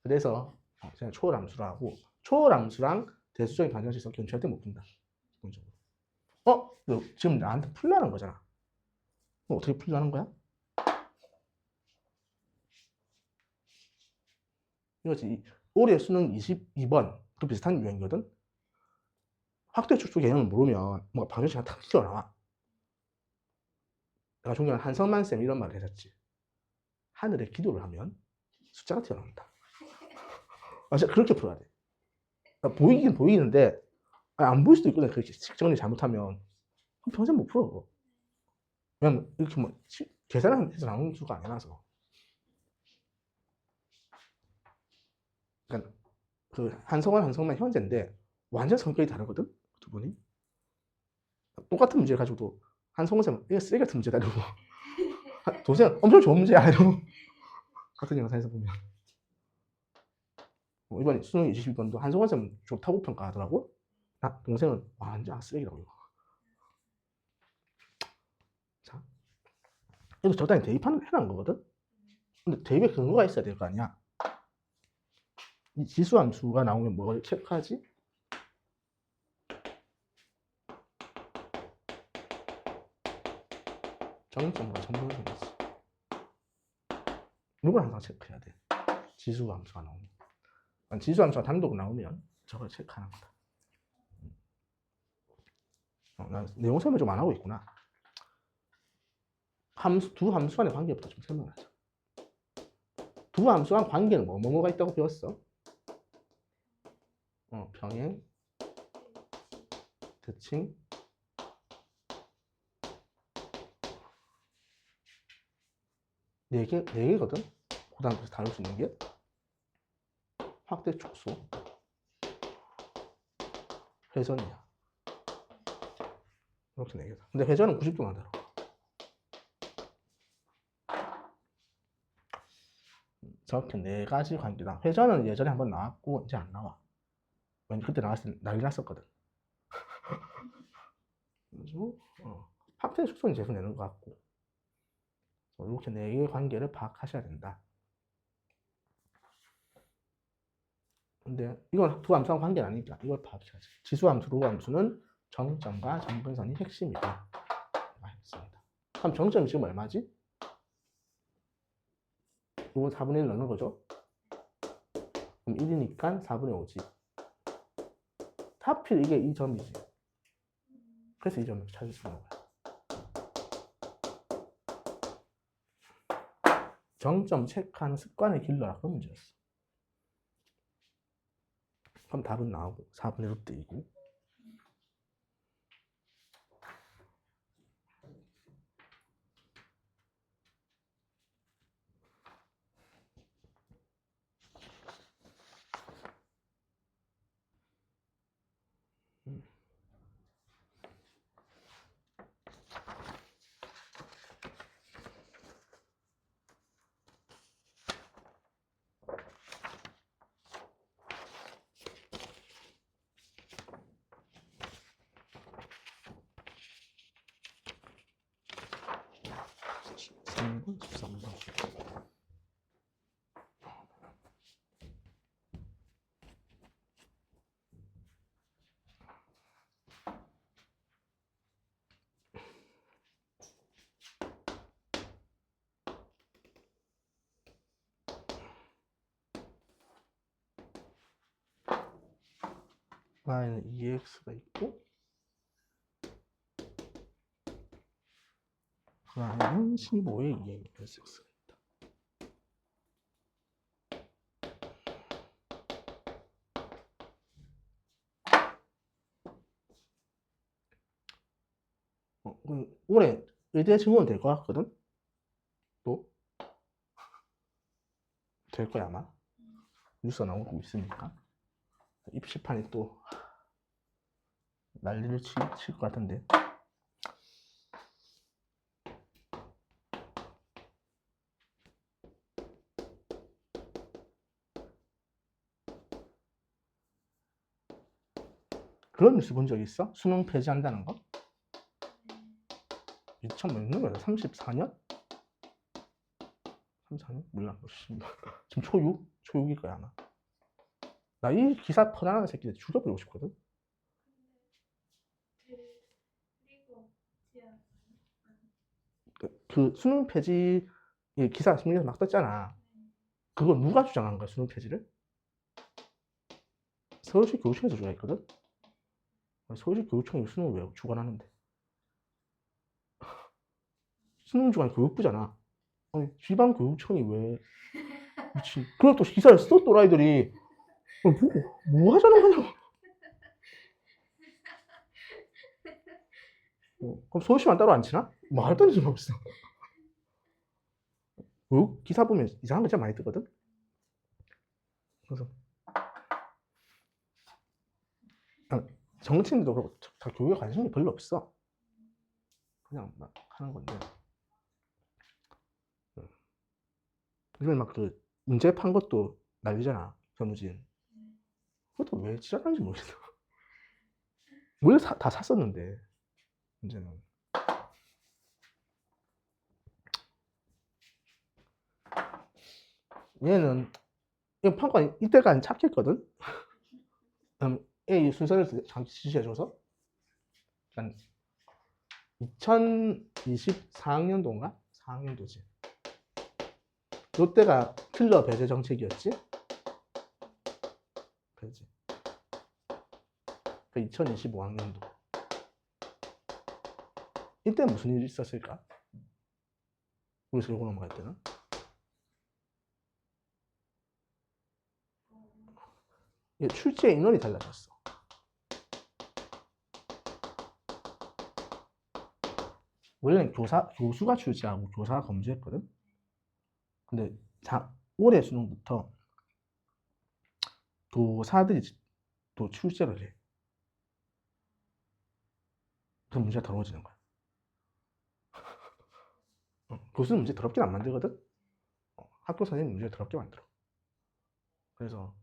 그래서 그냥 초월함수라 하고 초월함수랑 대수적인 방정식 성격은 절대 못 푼다. 기본적으로. 너 지금 나한테 풀라는 거잖아. 그럼 어떻게 풀라는 거야? 이거지. 올해 수능 22번도 비슷한 유형이거든. 확대 축소 개념을 모르면 뭔가 방정식이 탁 튀어나와. 내가 존경하는 한성만 쌤 이런 말을 해줬지. 하늘에 기도를 하면 숫자가 튀어나온다. 진짜 그렇게 풀어야 돼. 그러니까 보이긴 보이는데 안 보일 수도 있거든. 그렇게 식정리 잘못하면 평생 못 풀어. 왜냐면 이렇게 뭐 계산을 해서 나오는 수가 아니라서. 그러니까 그 한성만 현재인데 완전 성격이 다르거든. 두 분이. 똑같은 문제를 가지고도 한성원 쌤은 이게 쓰레기 같은 문제다 이러고 도쌤 엄청 좋은 문제야 이러고 같은 영상에서 보면 이번 수능 22번도 한성원 쌤은 좋다고 평가하더라고. 동생은 완전 쓰레기라고. 자, 이거 적당히 대입하는 해놓은 거거든. 근데 대입에 근거가 있어야 될 거 아니야. 이 지수함수가 나오면 뭘 체크하지? 정점과 점근선이지. 이걸 항상 체크해야 돼. 지수함수가 나오면. 지수함수가 단독 나오면 저걸 체크하는 거다. 난 내용 설명 좀 안 하고 있구나. 두 함수 간의 관계부터 좀 설명하자. 두 함수 간 관계는 뭐가 있다고 배웠어? 평행, 대칭, 네 개거든? 그 다음에 다룰 수 있는 게 확대 축소, 회전이야. 이렇게 4개다. 근데 회전은 90도 만들어. 저렇게 4가지 관계다. 회전은 예전에 한번 나왔고 이제 안 나와. 왠지 그때 나왔을 때 난리 났었거든. 그래서 확대 축소는 계속 내는 것 같고 이렇게 4개의 관계를 파악하셔야 된다. 근데 이건 두 함수랑 관계는 아니니까 이걸 파악해야지. 지수함수, 로함수는 정점과 점근선이 핵심이다. 알겠습니다. 그럼 정점이 지금 얼마지? 이거 4분의 1 넣는 거죠? 그럼 1이니까 4분의 5지. 하필 이게 이 점이지. 그래서 이 점을 찾을 수 있는 거야. 정점 체크하는 습관을 길러라. 그런 문제였어. 그럼 답은 나오고 4분의 루트 2고. (3번) (13번) y는 2x가 있고 y는 15에 2의 x가 있다. 그럼 올해 의대 증원 될 것 같거든? 또? 될 거야 아마. 뉴스 나오고 있으니까. 입시판이 또 난리를 칠 것 같은데. 그런 뉴스 본 적 있어? 수능 폐지한다는 거? 2000몇 년이야? 34년? 34년? 몰라. 지금 초6? 초6일 거야 아마. 나 이 기사 퍼나가는 새끼들 죽여버리고 싶거든? 그 수능 폐지 기사 신문에서 막 떴잖아. 그거 누가 주장한 거야 수능 폐지를? 서울시 교육청에서 주장했거든? 서울시 교육청이 수능을 왜 주관하는데? 수능 주관 교육부잖아. 아니 지방교육청이 왜 미친. 그걸 또 기사를 써 또라이들이. 뭐 하자는 거냐고. 그럼 서울시만 따로 안 치나? 말도 안 되는 소리 하고 있어. 기사 보면 이상한 거 진짜 많이 뜨거든? 그래서 정치인도 그렇고 다 교육에 관심이 별로 없어. 그냥 막 하는 건데. 요즘에 막 그 문제 판 것도 난리잖아. 변우진. 그것도 왜 지랄하는지 모르겠어. 원래 다 샀었는데 문제는. 얘는 이거 판관 이때까지 착했거든. A 순서를 지시해줘서 2024학년도인가? 4학년도지. 이때가 킬러 배제 정책이었지. 그렇지. 그 2025학년도. 이때 무슨 일이 있었을까? 우리 들고 넘어갈 때는. 출제 인원이 달라졌어. 원래는 교수가 출제하고 교사가 검수했거든. 근데 올해 수능부터 교사들이 또 출제를 해. 그럼 문제가 더러워지는 거야. 교수는 문제 더럽게 안 만들거든. 학교 선생님 문제 더럽게 만들어. 그래서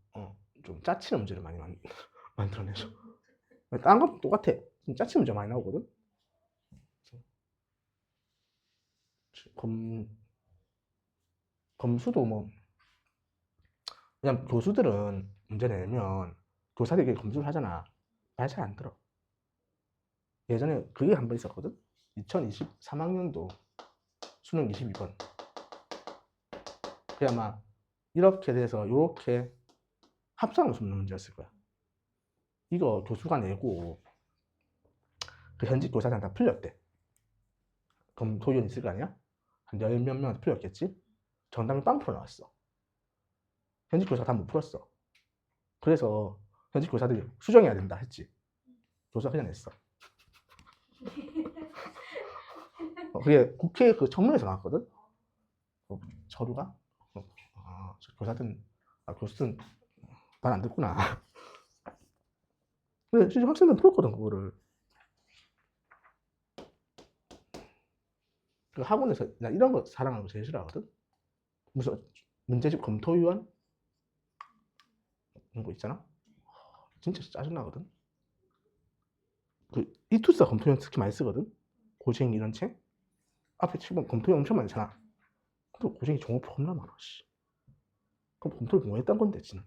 좀 짜치는 문제를 많이 만들어내죠. 다른 건 똑같아. 좀 짜치는 문제 많이 나오거든. 검수도 뭐 그냥 교수들은 문제 내면 교사들이 검수를 하잖아. 말 잘 안 들어. 예전에 그게 한 번 있었거든. 2023학년도 수능 22번. 그게 아마 이렇게 돼서 이렇게 합성을 묻는 문제였을 거야. 이거 교수가 내고 그 현직 교사들한테 다 풀렸대. 그럼 소위원 있을 거 아니야? 한 10몇 명한테 풀렸겠지? 정답이 빵 풀어 나왔어. 현직 교사가 다 못 풀었어. 그래서 현직 교사들이 수정해야 된다 했지. 교사 그냥 냈어. 그게 국회 그 청문회에서 나왔거든. 서류가. 교사들은 교수들은 말 안 듣구나. 근데 실제 학생들은 풀었거든 그거를. 그 학원에서 나 이런 거 사랑하는 거 제일 싫어하거든. 무슨 문제집 검토위원 이런 거 있잖아. 진짜 짜증나거든. 그 이투사 검토위원 특히 많이 쓰거든. 고생 이런 책 앞에 치면 검토위원 엄청 많잖아. 근데 고생이 종업 겁나 많아. 씨. 그럼 검토를 뭐 했단 건데 지는.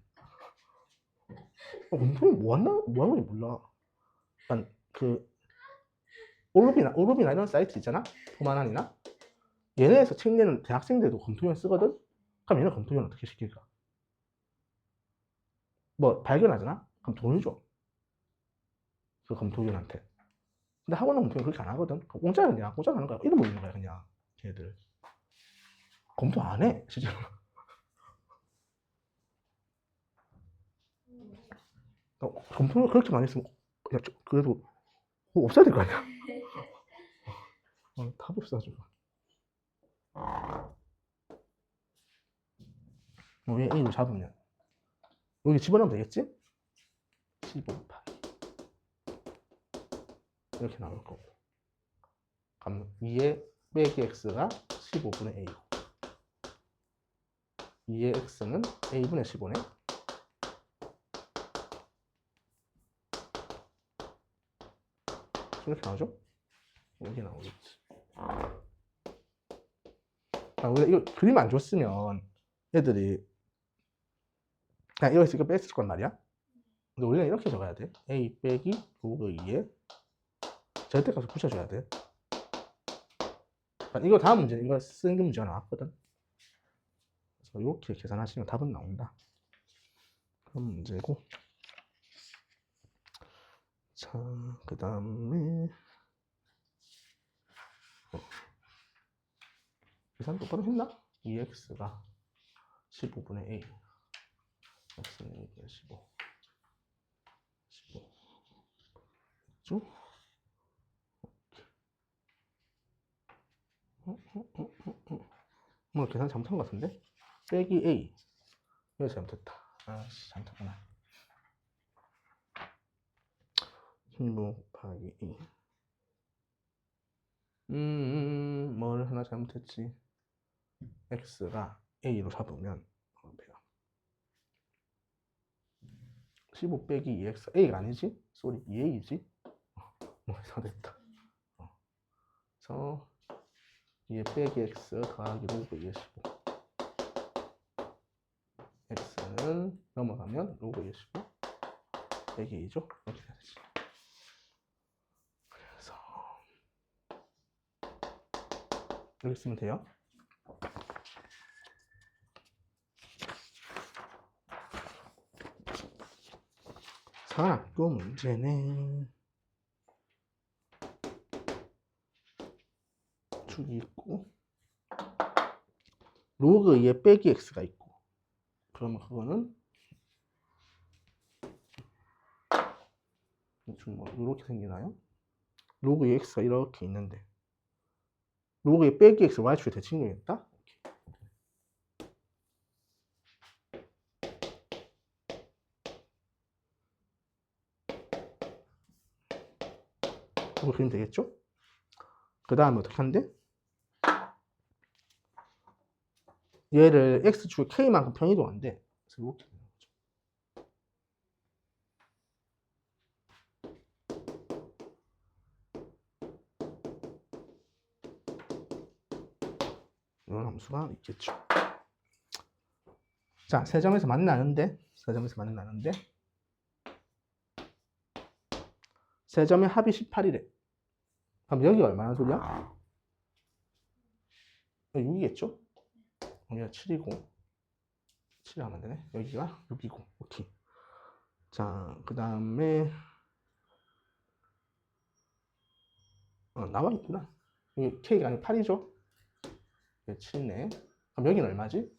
검토를 뭐 하는 건지 몰라. 난 그 오르비나 이런 사이트 있잖아. 포만한이나 얘네에서 책 내는 대학생들도 검토위원 쓰거든. 그럼 얘네 검토위원 어떻게 시킬까? 뭐 발견하잖아? 그럼 돈을 줘. 그 검토위원한테. 근데 학원은 검토위원 그렇게 안 하거든. 공짜는 그냥 공짜 하는 거야. 이름 올리는 거야 그냥 걔들. 검토 안 해 실제로. 검토를 그렇게 많이 했으면 그래도 그거 없어야 될 거 아니야. 답이 없어가지고. 위에 A로 잡으면 여기 집어넣으면 되겠지? 15 곱하기 이렇게 나올 거고, 그럼 위에 빼기 x가 15분의 a고, 위에 x는 a분의 15네. 이렇게 나오죠? 이렇게 나오겠지. 우리가 이거 그림 안 줬으면 애들이 그냥 여기서 이거 뺐을 건 말이야. 근데 우리가 이렇게 적어야 돼. a 빼기 로그 2에 절대값을 붙여줘야 돼. 이거 다음 문제, 이거 쓰는 게 문제가 나왔거든. 그래서 이렇게 계산하시면 답은 나온다. 그런 문제고. 자, 그 다음에 계산 똑바로 했나? 2x가 15분의 a, x는 15, 15, 쭉. 뭐 계산 잘못한 것 같은데? 빼기 a, 이거 잘못했다. 아씨, 잘못했구나. 16 곱하기 2. 뭘 하나 잘못했지? x가 a로 잡으면 15 빼기 2x, a가 아니지? 쏘리, 2a지? 뭐 이상했다. 그래서 2에 빼기 x 더하기 로그 2에 15, x는 넘어가면 로그 2에 15 빼기 2죠? 이렇게 되지. 그래서 이렇게 쓰면 돼요. 사학교 문제는 축이 있고 로그 2에 빼기 x가 있고, 그러면 그거는 뭐 이렇게 생기나요? 로그 2x가 이렇게 있는데 로그 2 빼기 x y축에 대칭되겠다? 이거 그리면 되겠죠? 그 다음에 어떻게 한대? 얘를 x축 k만큼 편이동한대. 그래서 이렇게 되는 거죠. 이런 함수가 있겠죠. 자, 세 점에서 만나는데 세 점의 합이 18이래. 그럼 여기가 얼마나 소리야? 6이겠죠? 여기가 7이고 7 하면 되네. 여기가 6이고. 오케이. 자, 그 다음에 나와 있구나. 여기 K가 아니고 8이죠? 7네. 그럼 여기는 얼마지?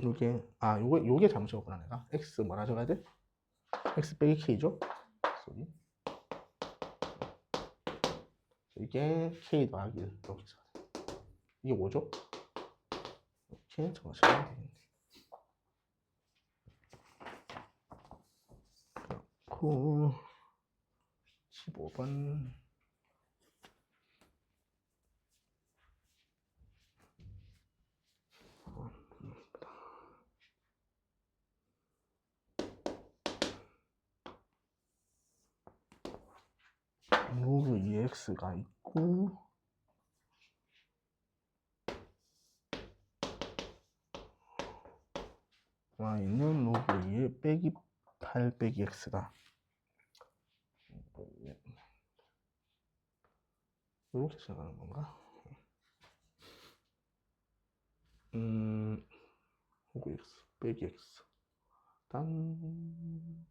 요게 잘못 적었구나 내가. x 뭐라 적어야 돼? x 빼기 k죠? 쏘리. 이게 k 더하기 1 이렇게 적어야 돼. 이게 뭐죠? 이렇게 적어주시면 되겠네. 그렇고 15번 로그 2x가 있고 y는 로그 2의 빼기 8 빼기 x다. 이렇게 생각하는 건가? 로그 x 빼기 x 단이고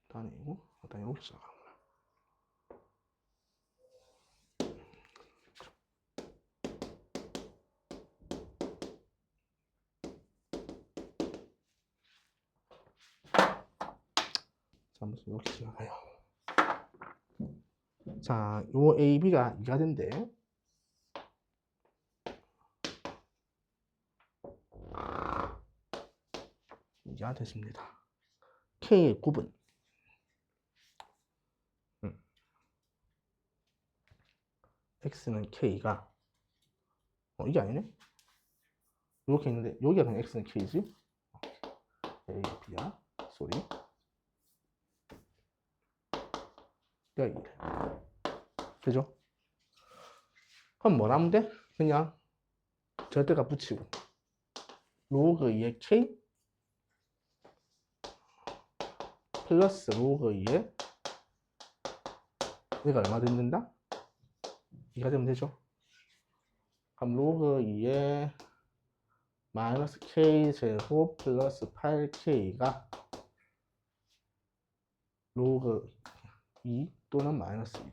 일단 이렇게 생각하는 거야. 자, 무슨 이렇게 생각해요. 자, 요 a, b가 2가 된대. 이가 됐습니다. k의 구분. x는 k가 이게 아니네. 이렇게 있는데 여기가 그냥 x는 k지. a, b야. 쏘리. 여기 되죠? 그럼 뭐 하면 돼? 그냥 절대값 붙이고 로그 2의 k 플러스 로그 2의 얘가 얼마 된다? 2가 되면 되죠? 그럼 로그 2의 마이너스 k 제곱 플러스 8k가 로그 2 또는 마이너스 2.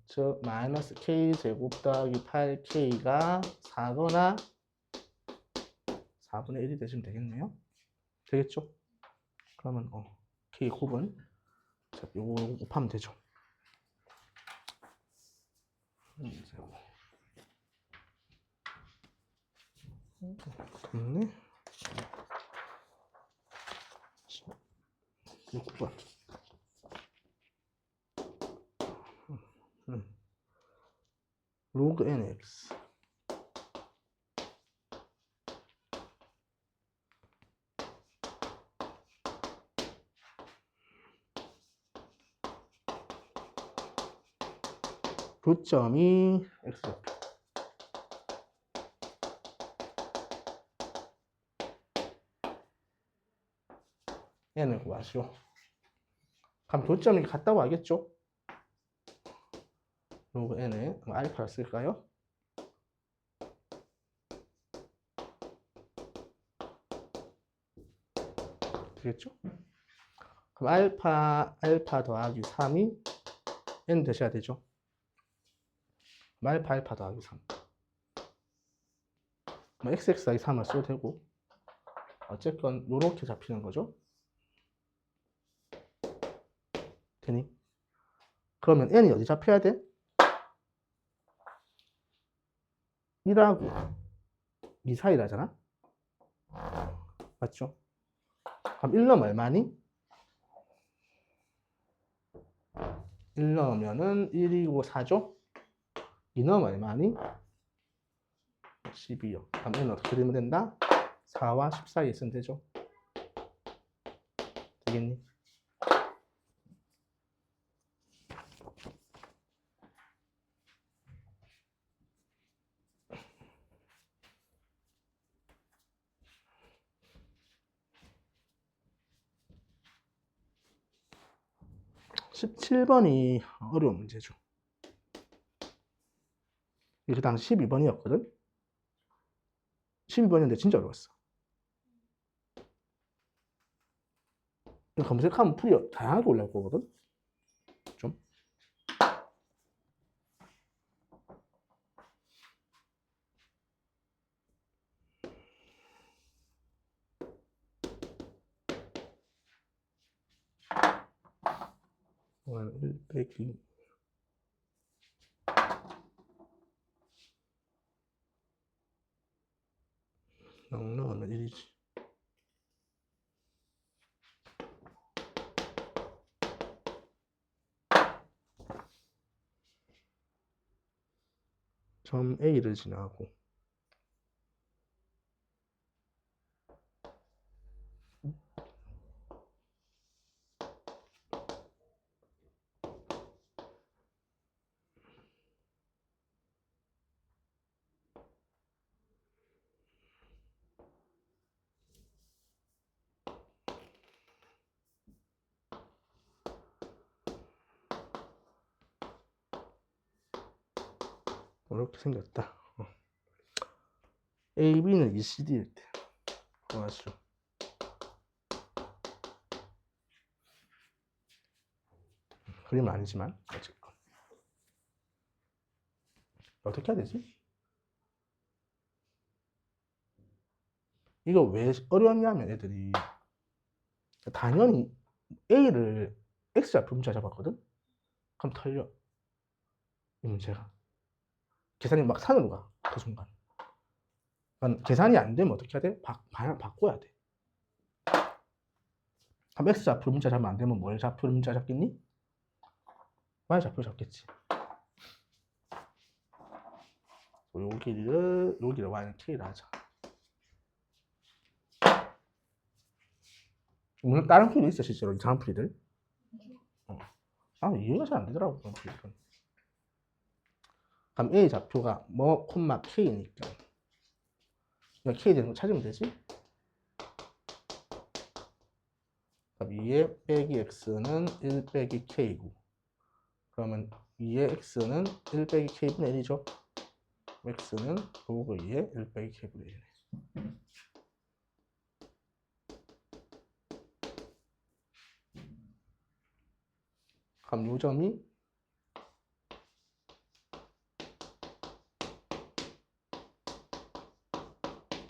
즉 마이너스 k 제곱 더하기 8k가 4거나 4분의 1이 되시면 되겠네요. 되겠죠? 그러면 k 곱은 요거 곱하면 되죠. 됐네. 6번. 로그 nx 교점이 x좌표. n을 구하시오. 그럼 교점이 같다고 알겠죠? 로그 n에 알파를 쓸까요? 되겠죠? 그럼 알파 더하기 3이 n 되셔야 되죠? 알파 더하기 3. 뭐 xx 더하기 3을 써도 되고 어쨌건 요렇게 잡히는 거죠. 되니? 그러면 n이 어디 잡혀야 돼? 1하고 2 사이라잖아? 맞죠? 그럼 1 넣으면 얼마니? 1 넣으면은 1이고 4죠? 2 넣으면 얼마니? 12요. 그럼 n은 어떻게 되면 된다? 4와 10 사이에 있으면 되죠? 되겠니? (17번이) 어려운 문제죠. 그 당시 12번이었거든? 12번이었는데 진짜 어려웠어. 검색하면 풀이 다양하게 올라올 거거든? 좀. 빼기 넣으면 1이지. 점 A를 지나고 이렇게 생겼다. AB는 ECD일 때 구하시오. 그림 아니지만 어쨌건 어떻게 해야 되지? 이거 왜 어려웠냐면 애들이 당연히 A를 X좌표 문자 잡았거든? 그럼 털려 이 문제가. 계산이 막 산으로 가 그 순간. 그러니까 계산이 안 되면 어떻게 해야 돼? 방향 바꿔야 돼. 그럼 X좌표 문자 잡으면 안 되면 뭘 좌표 문자 잡겠니? Y좌표 잡겠지. 여기를 Y는 K를 하자. 물론 다른 풀이도 있어 실제로 이상한 풀이들. 이해가 잘 안 되더라고 그런 풀이들은. 그럼 A 좌표가 뭐 콤마 K니까 K 되는 거 찾으면 되지. 그럼 2의 빼기 X는 1 빼기 K고 그러면 2의 X는 1 빼기 K분의 1이죠. X는 로그 2의 1 빼기 K분의 1. 그럼 요 점이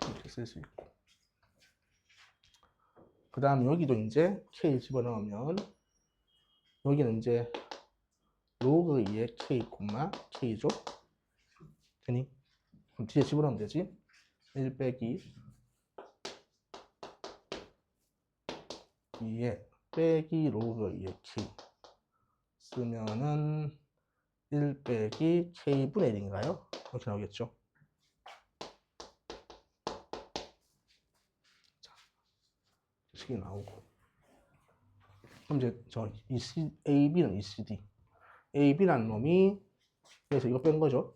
이렇게 쓸 수 있고 그 다음 여기도 이제 K 집어넣으면 여기는 이제 로그 2의 K, K죠? 되니? 그럼 뒤에 집어넣으면 되지? 1 빼기 2의 빼기 로그 2의 K 쓰면은 1 빼기 K분의 1인가요? 이렇게 나오겠죠? 자, 식이 나오고 그럼 이제 저 AB는 ECD AB라는 놈이 그래서 이거 뺀 거죠.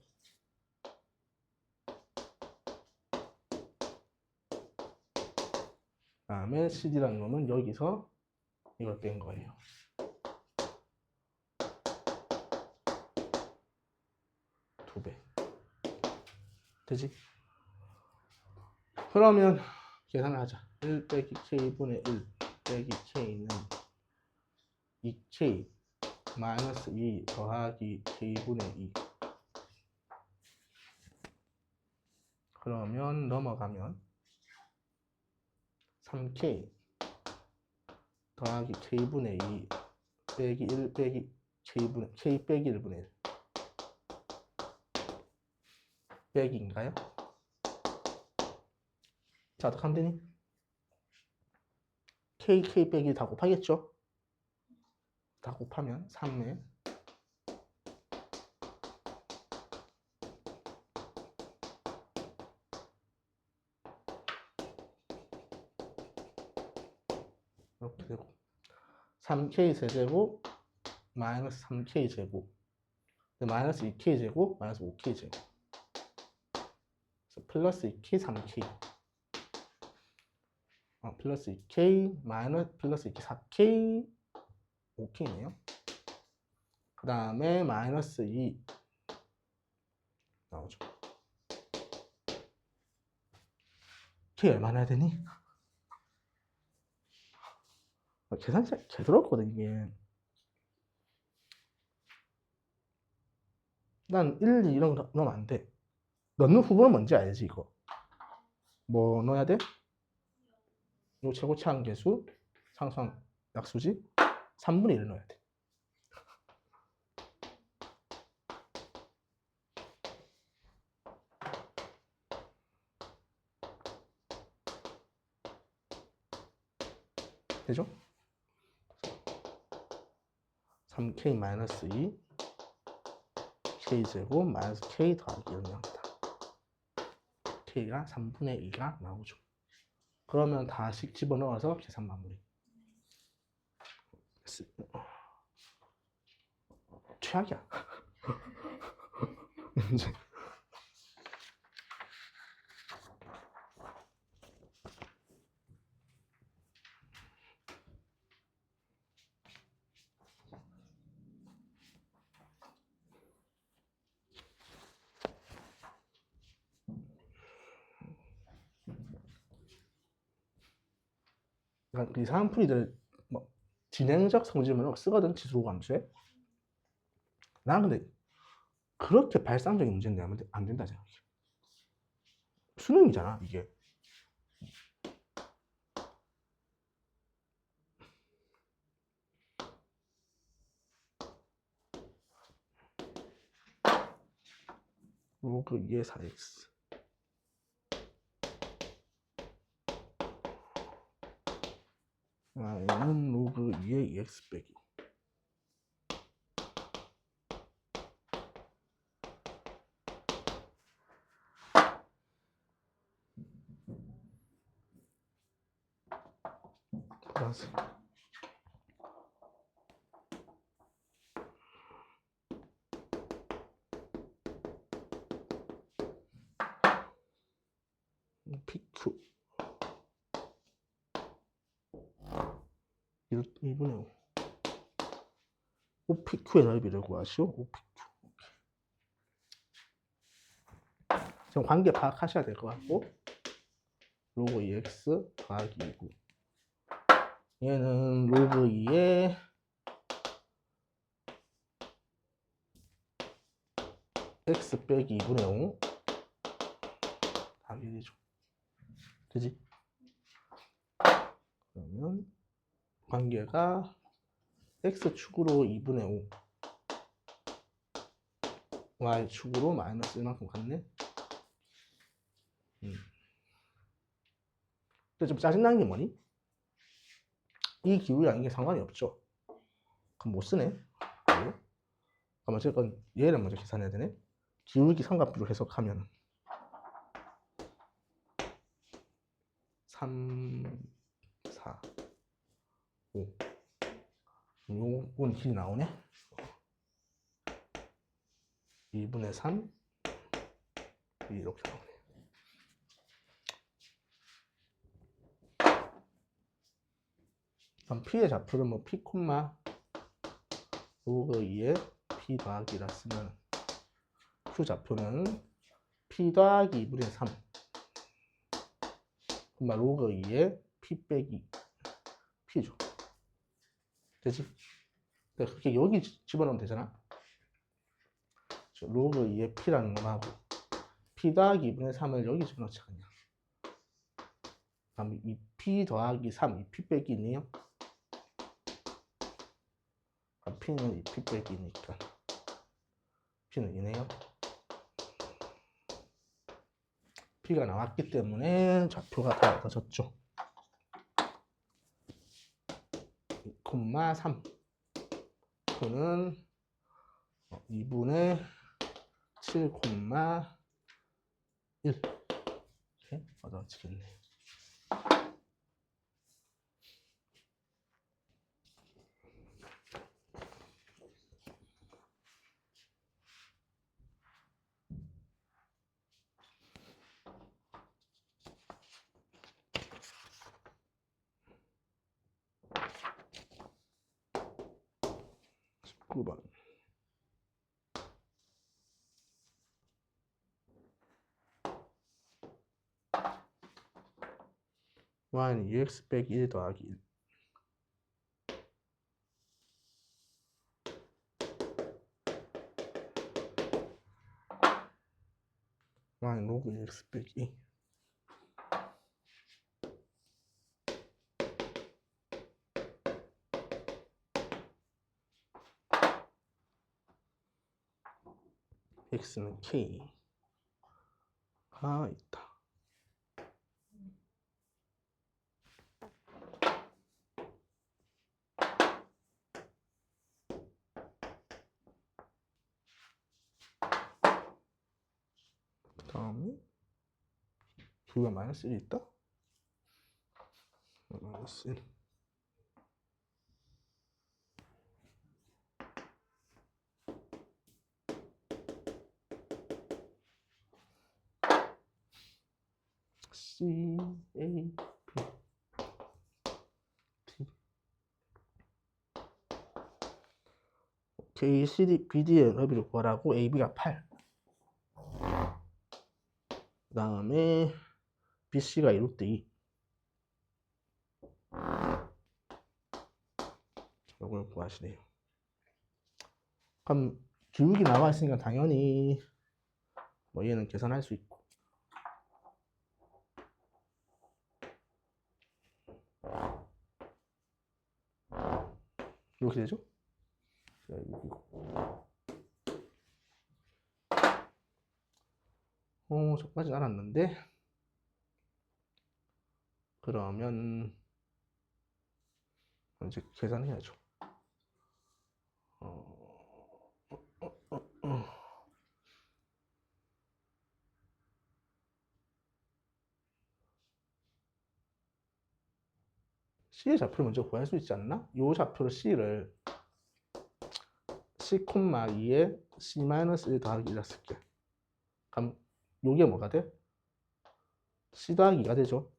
그 다음에 CD라는 놈은 여기서 이걸 뺀 거예요. 두 배. 되지? 그러면 계산을 하자. 1 빼기 K분의 1 빼기 K는 2K 마이너스 2 더하기 K분의 2 그러면 넘어가면 3K 더하기 K분의 2 빼기 1 빼기 K 빼기 1분의 1 빼기인가요? 자, 어떻게 하면 되니? K 빼기 다 곱하겠죠? 다 곱하면 3에 이렇게 되고 3K 세제곱 마이너스 3K 제곱 마이너스 2K 제곱 마이너스 5K 제곱 플러스 2K 3K 플러스 2K 마이너스 플러스 2K 4K 5K네요. 그 다음에 마이너스 2 나오죠. K 얼마나 해야 되니? 계산이 잘 제대로 했거든 이게. 난 1, 2 이런 거 넣으면 안 돼. 넣는 부분은 뭔지 알지 이거. 뭐 넣어야 돼? 요 최고치 한계수 상수항 약수지 3분의 1을 넣어야 돼. 되죠? 3k 마이너스 2 k제곱 마이너스 k 더하기 1이다. k가 3분의 2가 나오죠. 그러면 다시 집어넣어서 계산 마무리. 최악이야. 이제 이 사람풀이들 뭐 진행적 성질문을 쓰거든, 지수로 감수에. 나는 근데 그렇게 발상적인 문제는 내면 안 된다 생각해. 수능이잖아 이게. 로그 2의 4x y는 로그 2의 2x 빼기 플러스 pq 1분의 5 OPQ의 넓이를 구하시오. OPQ. 지금 관계 파악하셔야 될 것 같고, 로그 2x 더하기 2고 얘는 로그 2의 x 빼기 2분의 5 더하기 1이죠. 그지? 그러면 관계가 x축으로 2분의 5 y축으로 마이너스 1만큼 같네. 근데 좀 짜증나는 게 뭐니? 이 기울기랑 이게 상관이 없죠. 그럼 못 쓰네. 그럼 어쨌건 얘를 먼저 계산해야 되네. 기울기 삼각비로 해석하면 3, 4, 5 요건 길이 나오네. 2분의 3 이렇게 나오네. 그럼 P의 좌표를 뭐 P, 로그 2에 P 더하기라 쓰면 Q 좌표는 P 더하기 2분의 3 로그 2에 P 빼기 P죠. 되지? 그렇게 여기 집어넣으면 되잖아. 로그 2에 P라는 놈하고 P 더하기 2분의 3을 여기 집어넣자 그냥. 그럼 이 P 더하기 3, 이 P 빼기 있네요. P는 이 P 빼기니까 P는 이네요. P가 나왔기 때문에 좌표가 다 얻어졌죠. 2,3 Q는 2분의 7,1 이렇게 얻어지겠네. (19번) y는 2x 빼기 1 더하기 1 y는 로그 2x 빼기 2 x는 k가 있다. Q가 마이너스 1이 있다? 마이너스 1. C, A, B, T. 오케이, CD, BD의 넓이를 구하라고. AB가 8. 그 다음에 BC가 2루트 2. 이걸 구하시네요. 그럼 기울기 나와 있으니까 당연히 뭐 얘는 계산할 수 있고. 이렇게 되죠? 자, 저까지 알았는데 그러면 이제 계산해야죠. C의 좌표를 먼저 구할 수 있지 않나? 이 좌표로 C를 C, 2에 C-1 더하기 1을 쓸게. 그럼 요게 뭐가 돼? C 더하기 2가 되죠.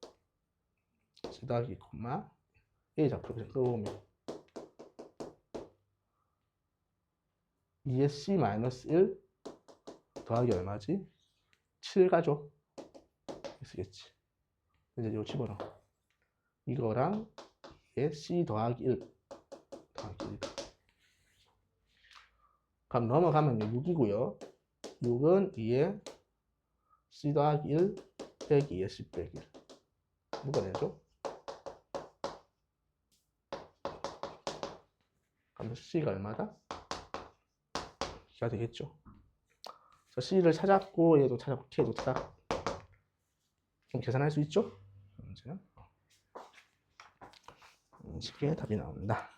C 더하기 2, A 좌표 그냥 끌어오면 2에 C-1 더하기 얼마지? 7 가죠? 쓰겠지. 이제 요 집어넣어. 이거랑 2에 C 더하기 1 더하기 1이다. 그럼 넘어가면 6이고요. 6은 2에 C 더하기 1 빼기 2에 C 빼기 1. 누가 되죠? 그럼 C가 얼마다? 2가 되겠죠. 그래서 C를 찾았고 얘도 찾았고 K도 찾았고 좀 계산할 수 있죠? 이제 쉽게 답이 나온다.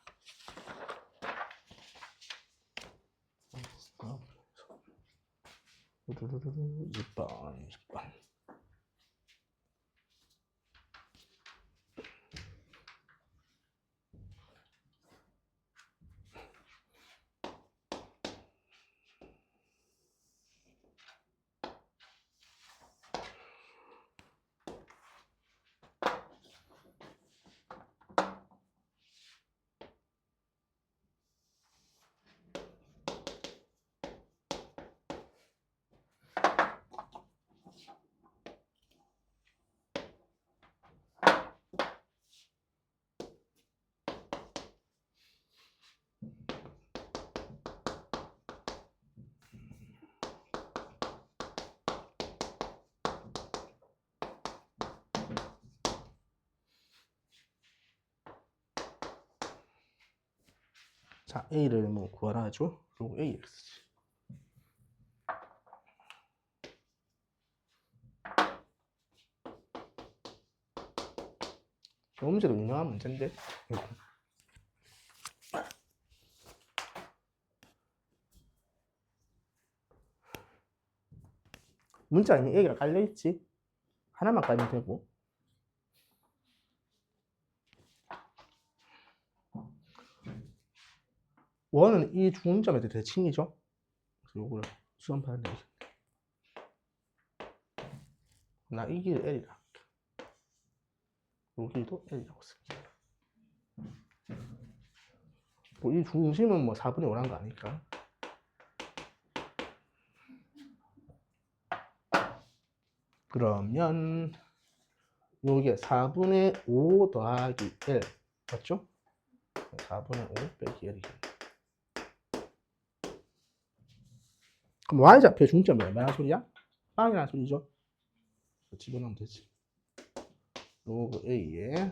6번, 10번. 자, A를 뭐 구하라 하죠? 그리고 AX. 문제도 유명한 문제인데. 문자 이미 A가 깔려있지. 하나만 깔면 되고. 원은 이 중점에 대칭이죠. 그래서 요거를 수험파는 되겠네. 나 이 길 L이라. 요 길도 L이라고 쓸게. 뭐 이 중심은 뭐 4분의 5란 거 아닐까? 그러면 요게 4분의 5 더하기 L 맞죠? 4분의 5 빼기 L이겠네. 그럼 Y좌표의 중점이 얼마나 소리야? 빵이라는 소리죠? 집어넣으면 되지. 로그 A에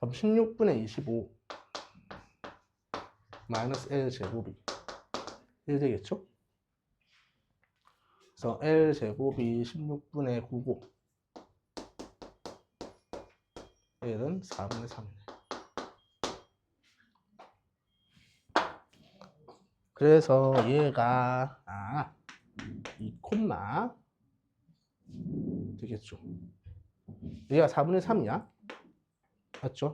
그럼 16분의 25 마이너스 L 제곱이 1 되겠죠? 그래서 L 제곱이 16분의 9고 L은 4분의 3이네. 그래서 얘가 이 콤마 되겠죠. 얘가 4분의 3이야. 맞죠?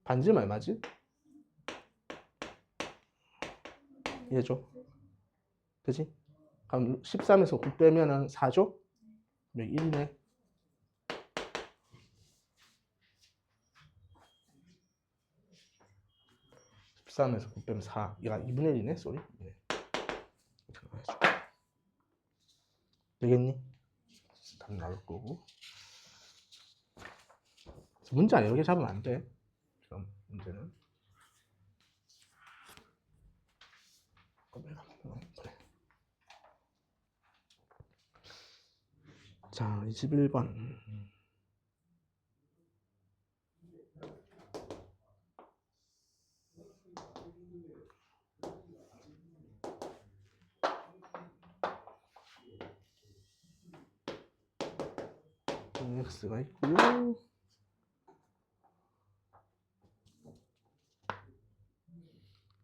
반지름 얼마지? 얘죠. 그지? 그럼 13에서 9 빼면은 4죠? 1이네. 13에서 9 빼면 4. 얘가 2분의 1이네. 쏘리. 네. 되겠니? 답 나올 거고. 문제 안 이렇게 잡으면 안 돼. 그럼 문제는. 그래. 자, 21번. x가 있고요.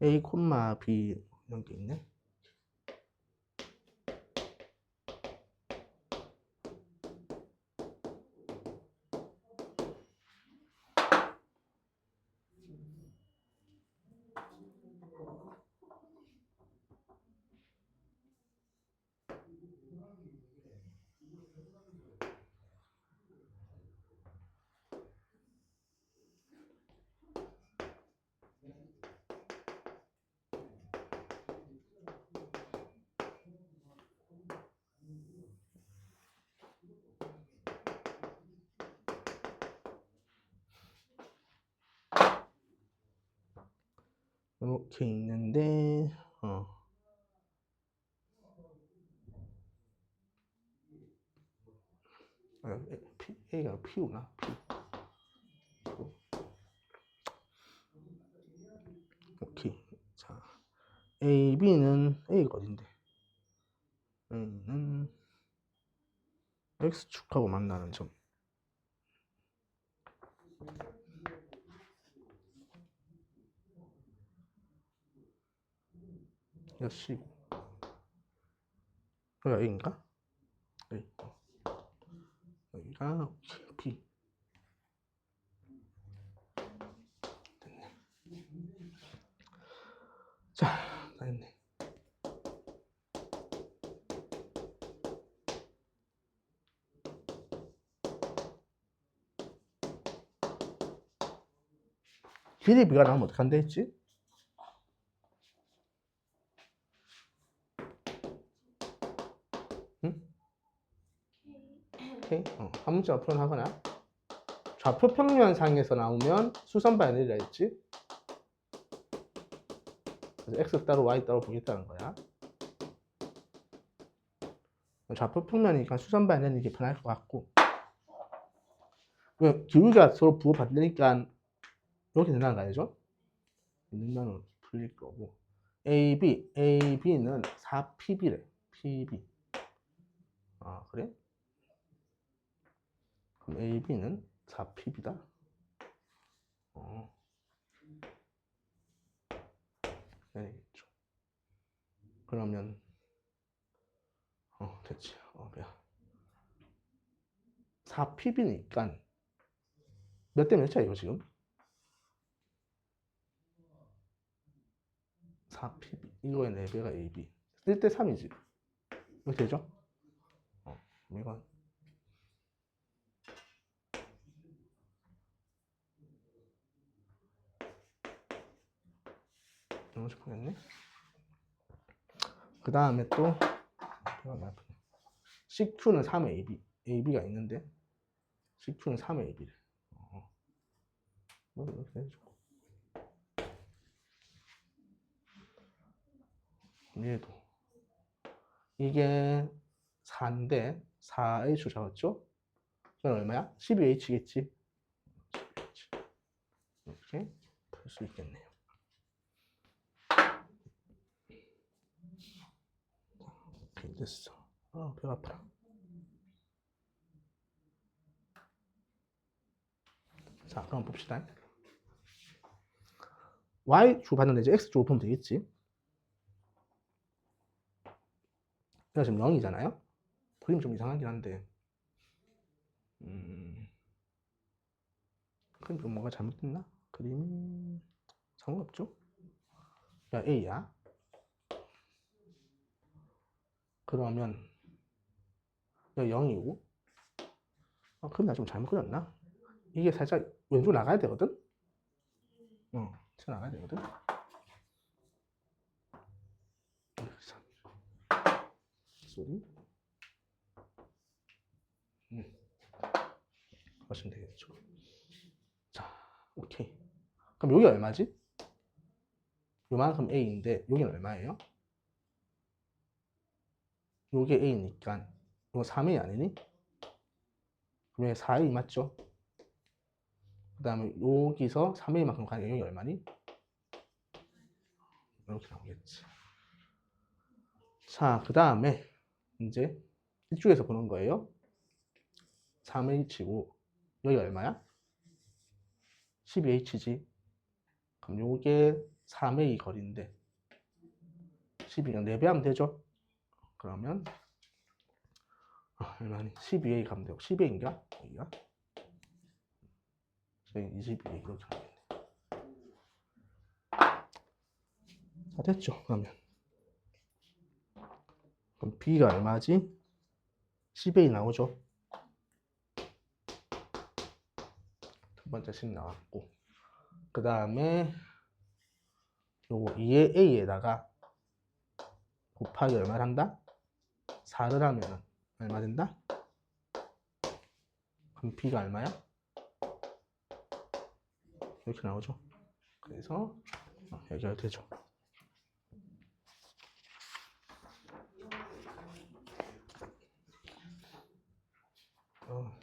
a, b 이런 게 있네. 이렇게 있는데 A가 P구나. P. 오케이. 자, A, B는 A가 어딘데? A는 X축하고 만나는 점. 이거 C고. 여기가 A인가? A. 여기가 B. 됐네. 자, 다 했네. 길이 B가 나오면 어떡한다 했지? 응? 오케이. 한 문제만 표현하거나. 좌표 평면상에서 나오면 수선발 내리라 했지? 그래서 X 따로 Y 따로 보겠다는 거야. 좌표 평면이니까 수선발 내리는 게 편할 것 같고. 기울기가 서로 부호받으니까 이렇게 된다는 거 알죠? 있는 풀릴 거고. AB는 4PB래. PB. 아, 그래? 그럼 AB는 4PB다. 알겠죠. 그러면 됐지. 뭐야. 4PB니까 몇 대 몇이야 이거 지금? 4PB. 이거의 4배가 AB. 1대 3이지. 이렇게 되죠? 이건 너무 싶겠네. 그 다음에 또 CQ는 3AB. AB가 있는데 CQ는 3AB래. 이렇게 해줘. 얘도 이게 4인데 4H 잡았죠? 그건 얼마야? 12H겠지? 이렇게 풀 수 있겠네요. 오케이, 됐어. 배가 아프다. 자, 그럼 봅시다. y축 봤는데 이제 x축으로 보면 되겠지. 그래서 지금 0이잖아요. 그림 좀 이상하긴 한데 그림 좀 뭔가 잘못됐나? 그림 상관없죠? 야 a야. 그러면 여기 0이고 그럼 나 좀 잘못 그렸나? 이게 살짝 왼쪽 나가야 되거든? 튀어 나가야 되거든? 쏘리 하시면 되겠죠. 자, 오케이. 그럼 여기 얼마지? 요만큼 a인데 여기는 얼마예요? 요게 a니까 이거 3a 아니니? 그럼 4a 맞죠? 그 다음에 여기서 3a만큼 가는 여기 얼마니? 이렇게 나오겠지. 자, 그 다음에 이제 이쪽에서 보는 거예요. 3h고 여기 얼마야? 12h지. 그럼 요게 3a 거리인데 12가 4배 하면 되죠? 그러면 얼마니? 12a 가면 되고 10a인가? 여기가? 22a 이렇게 하면 다 됐죠? 그러면 그럼 b가 얼마지? 10a 나오죠? 첫 번째 식 나왔고 그 다음에 요거 2의 a에다가 곱하기 얼마를 한다? 4를 하면 얼마 된다? 그럼 b가 얼마야? 이렇게 나오죠. 그래서 해결되죠. 뭐야.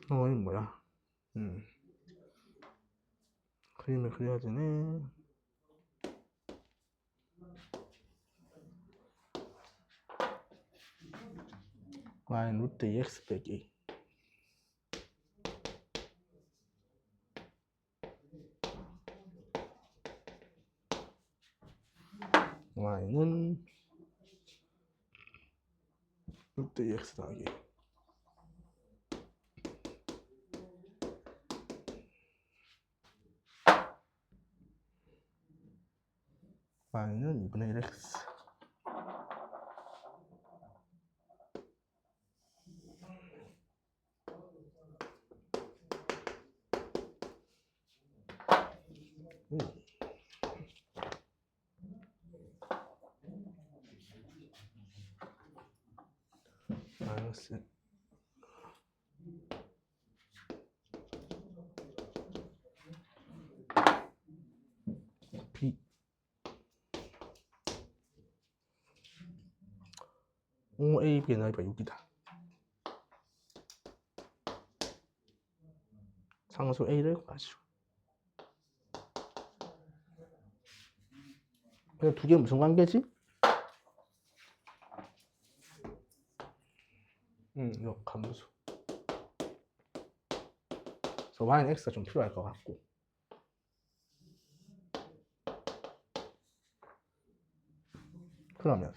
이거 뭐야? 그림을 그려야 되네. y 루트 2x 빼기 y는 루트 2x 더하기 y는 2분의 1x 마이너스 b 5ab의 넓이가 6이다. 상수 a를 구하죠. 두 개 무슨 관계지? 역함수. 그래서 y는 x가 좀 필요할 것 같고. 그러면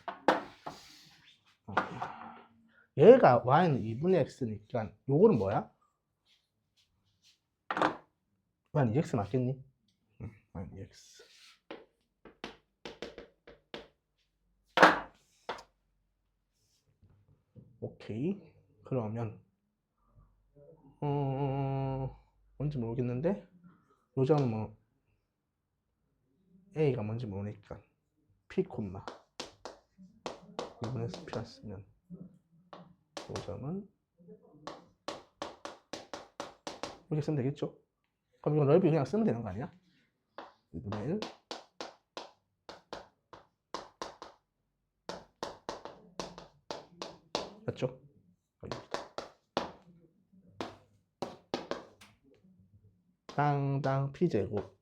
얘가 y는 2분의 x니까 요거는 뭐야? y는 2x 맞겠니? y는 2x. 오케이. 그러면 뭔지 모르겠는데 요 점은 뭐 a가 뭔지 모르니까 p 콤마 2분의 x 플러스면 요 점은 이렇게 쓰면 되겠죠? 그럼 이거 넓이 그냥 쓰면 되는 거 아니야? 2분의 1 맞죠? 땅땅 p제곱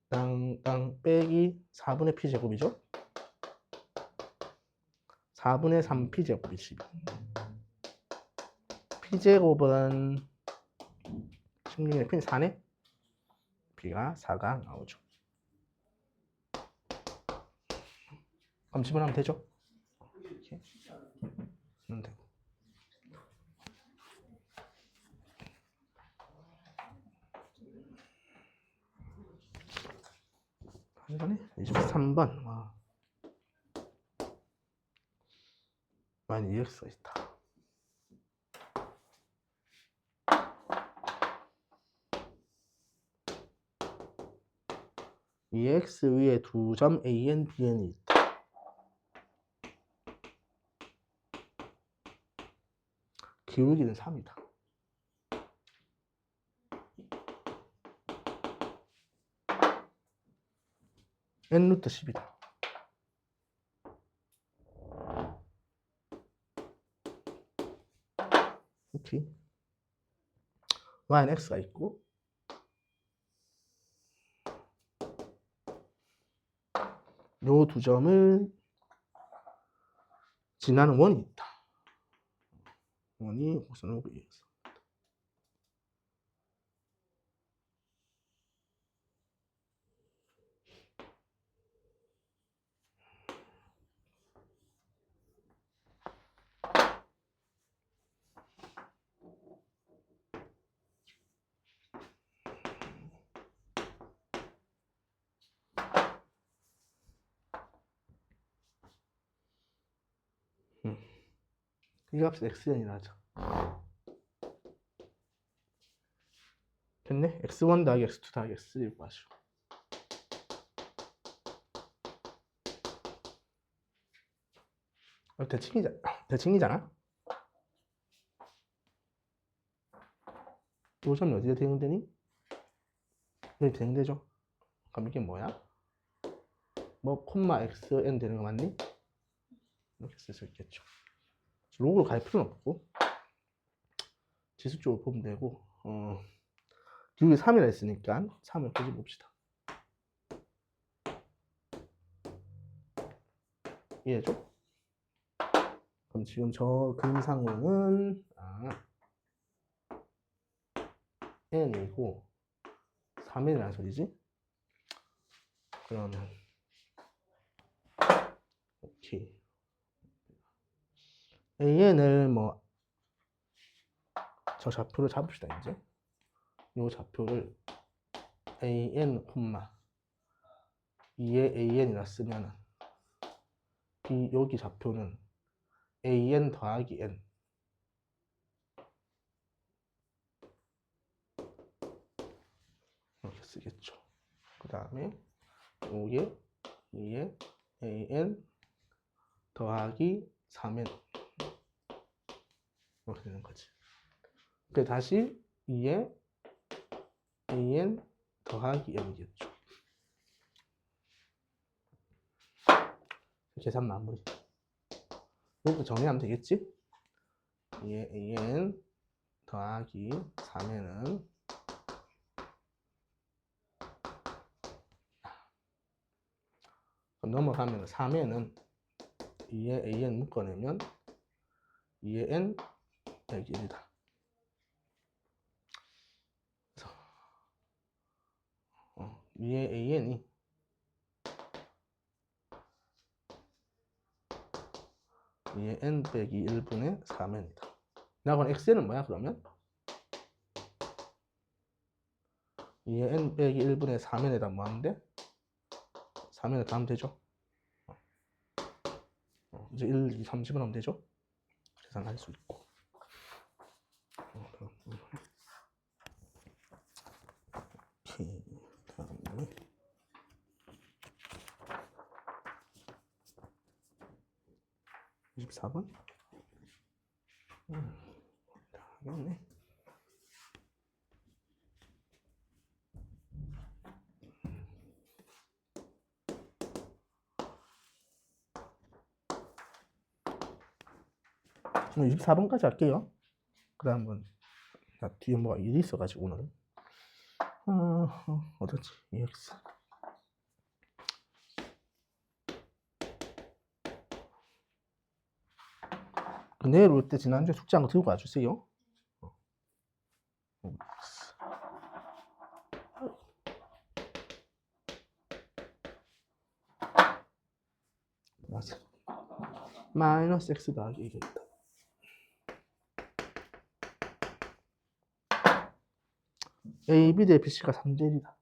땅땅 빼기 4분의 p제곱이죠? 4분의 3 p제곱이 12. p제곱은 16의 p는 4네? b가 4가 나오죠. 그럼 집어넣으면 되죠? 이렇게 하면 되고. 이번에 23번. 와. 많이 EX가 있다. EX 위에 두 점 AN, BN이 있다. 기울기는 3이다. N 루트 10이다. 오케이. Y는 X가 있고 요 두 점을 지나는 원이 있다. 원이 곡선 오고 EX. 이 값은 xn이라 하죠. 됐네? x1 더하기 x2 더하기 x3를 구하죠. 대칭이잖아? 이 점이 어디에 대응되니? 여기 대응되죠? 그럼 이게 뭐야? 뭐 콤마 xn 되는 거 맞니? 이렇게 쓸 수 있겠죠. 로그로 갈 필요는 없고 지수 쪽으로 보면 되고 기울기 3이라 했으니까 3을 끄집어 봅시다. 이해죠? 그럼 지금 저 근상으로는 n이고 3n이라는 소리지? 그러면 오케이. an을 뭐 저 좌표를 잡읍시다. 이제 이 좌표를 an, 2에 an이라 쓰면은 여기 좌표는 an 더하기 n 이렇게 쓰겠죠. 그 다음에 요게 2에 an 더하기 3n 이렇게 되는 거지. 그 다시 2에 an 더하기 n이겠죠. 계산 마무리. 이것도 정리하면 되겠지? 2에 an 더하기 3n은 넘어가면 3n은 2에 an 묶어내면 2에 n 빼기 1이다. 그래서 2에 an이 2에 n 빼기 1분의 3n이다. 나하고 xn은 뭐야 그러면? 2에 n 빼기 1분의 3n에다 뭐 하는데? 3n에 더하면 되죠? 이제 1, 2, 3 집어넣으면 되죠? 계산할 수 있고. 오케이. 다음에 24번? 하겠네. 그럼 24번까지 할게요. 그 다음은 뒤에 뭐가 일이 있어가지고 오늘은 어쩌지? EX 내일 올 때 지난주에 숙제한 거 들고 와주세요. 맞아. 마이너스 x 더하기 2가 있다. a, b 대 bc가 3대 1이다.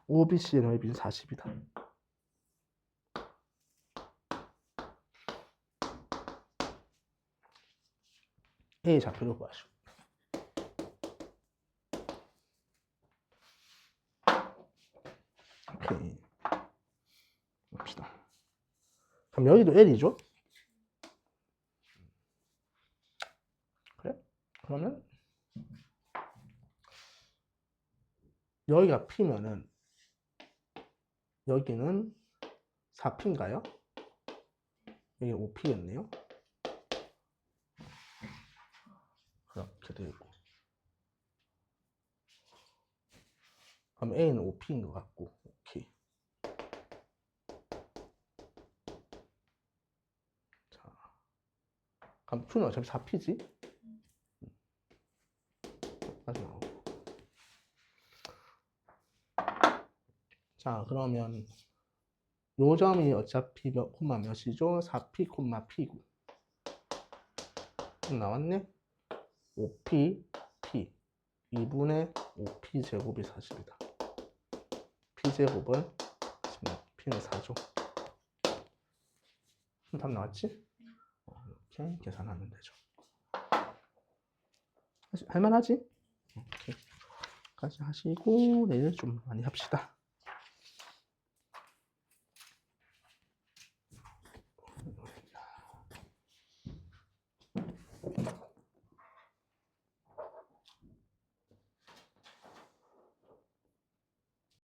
OBC의 넓이는 40이다. A 좌표를 구하시오. 오케이. 봅시다. 그럼 여기도 L이죠? 그래? 그러면 여기가 P면은 여기는 4P인가요? 여기 5P겠네요. 그렇게 되고. 그럼 A는 5P인 것 같고. 오케이. 자, 그럼 Q는 어차피 4P지? 맞아. 자, 그러면 요 점이 어차피 몇 콤마 몇이죠? 4P 콤마 P고. 나왔네? 5P, P. 2분의 5P 제곱이 40이다. P 제곱은 16, P는 4죠. 답 나왔지? 이렇게 계산하면 되죠. 할만하지? 오케이. 까지 하시고 내일 좀 많이 합시다.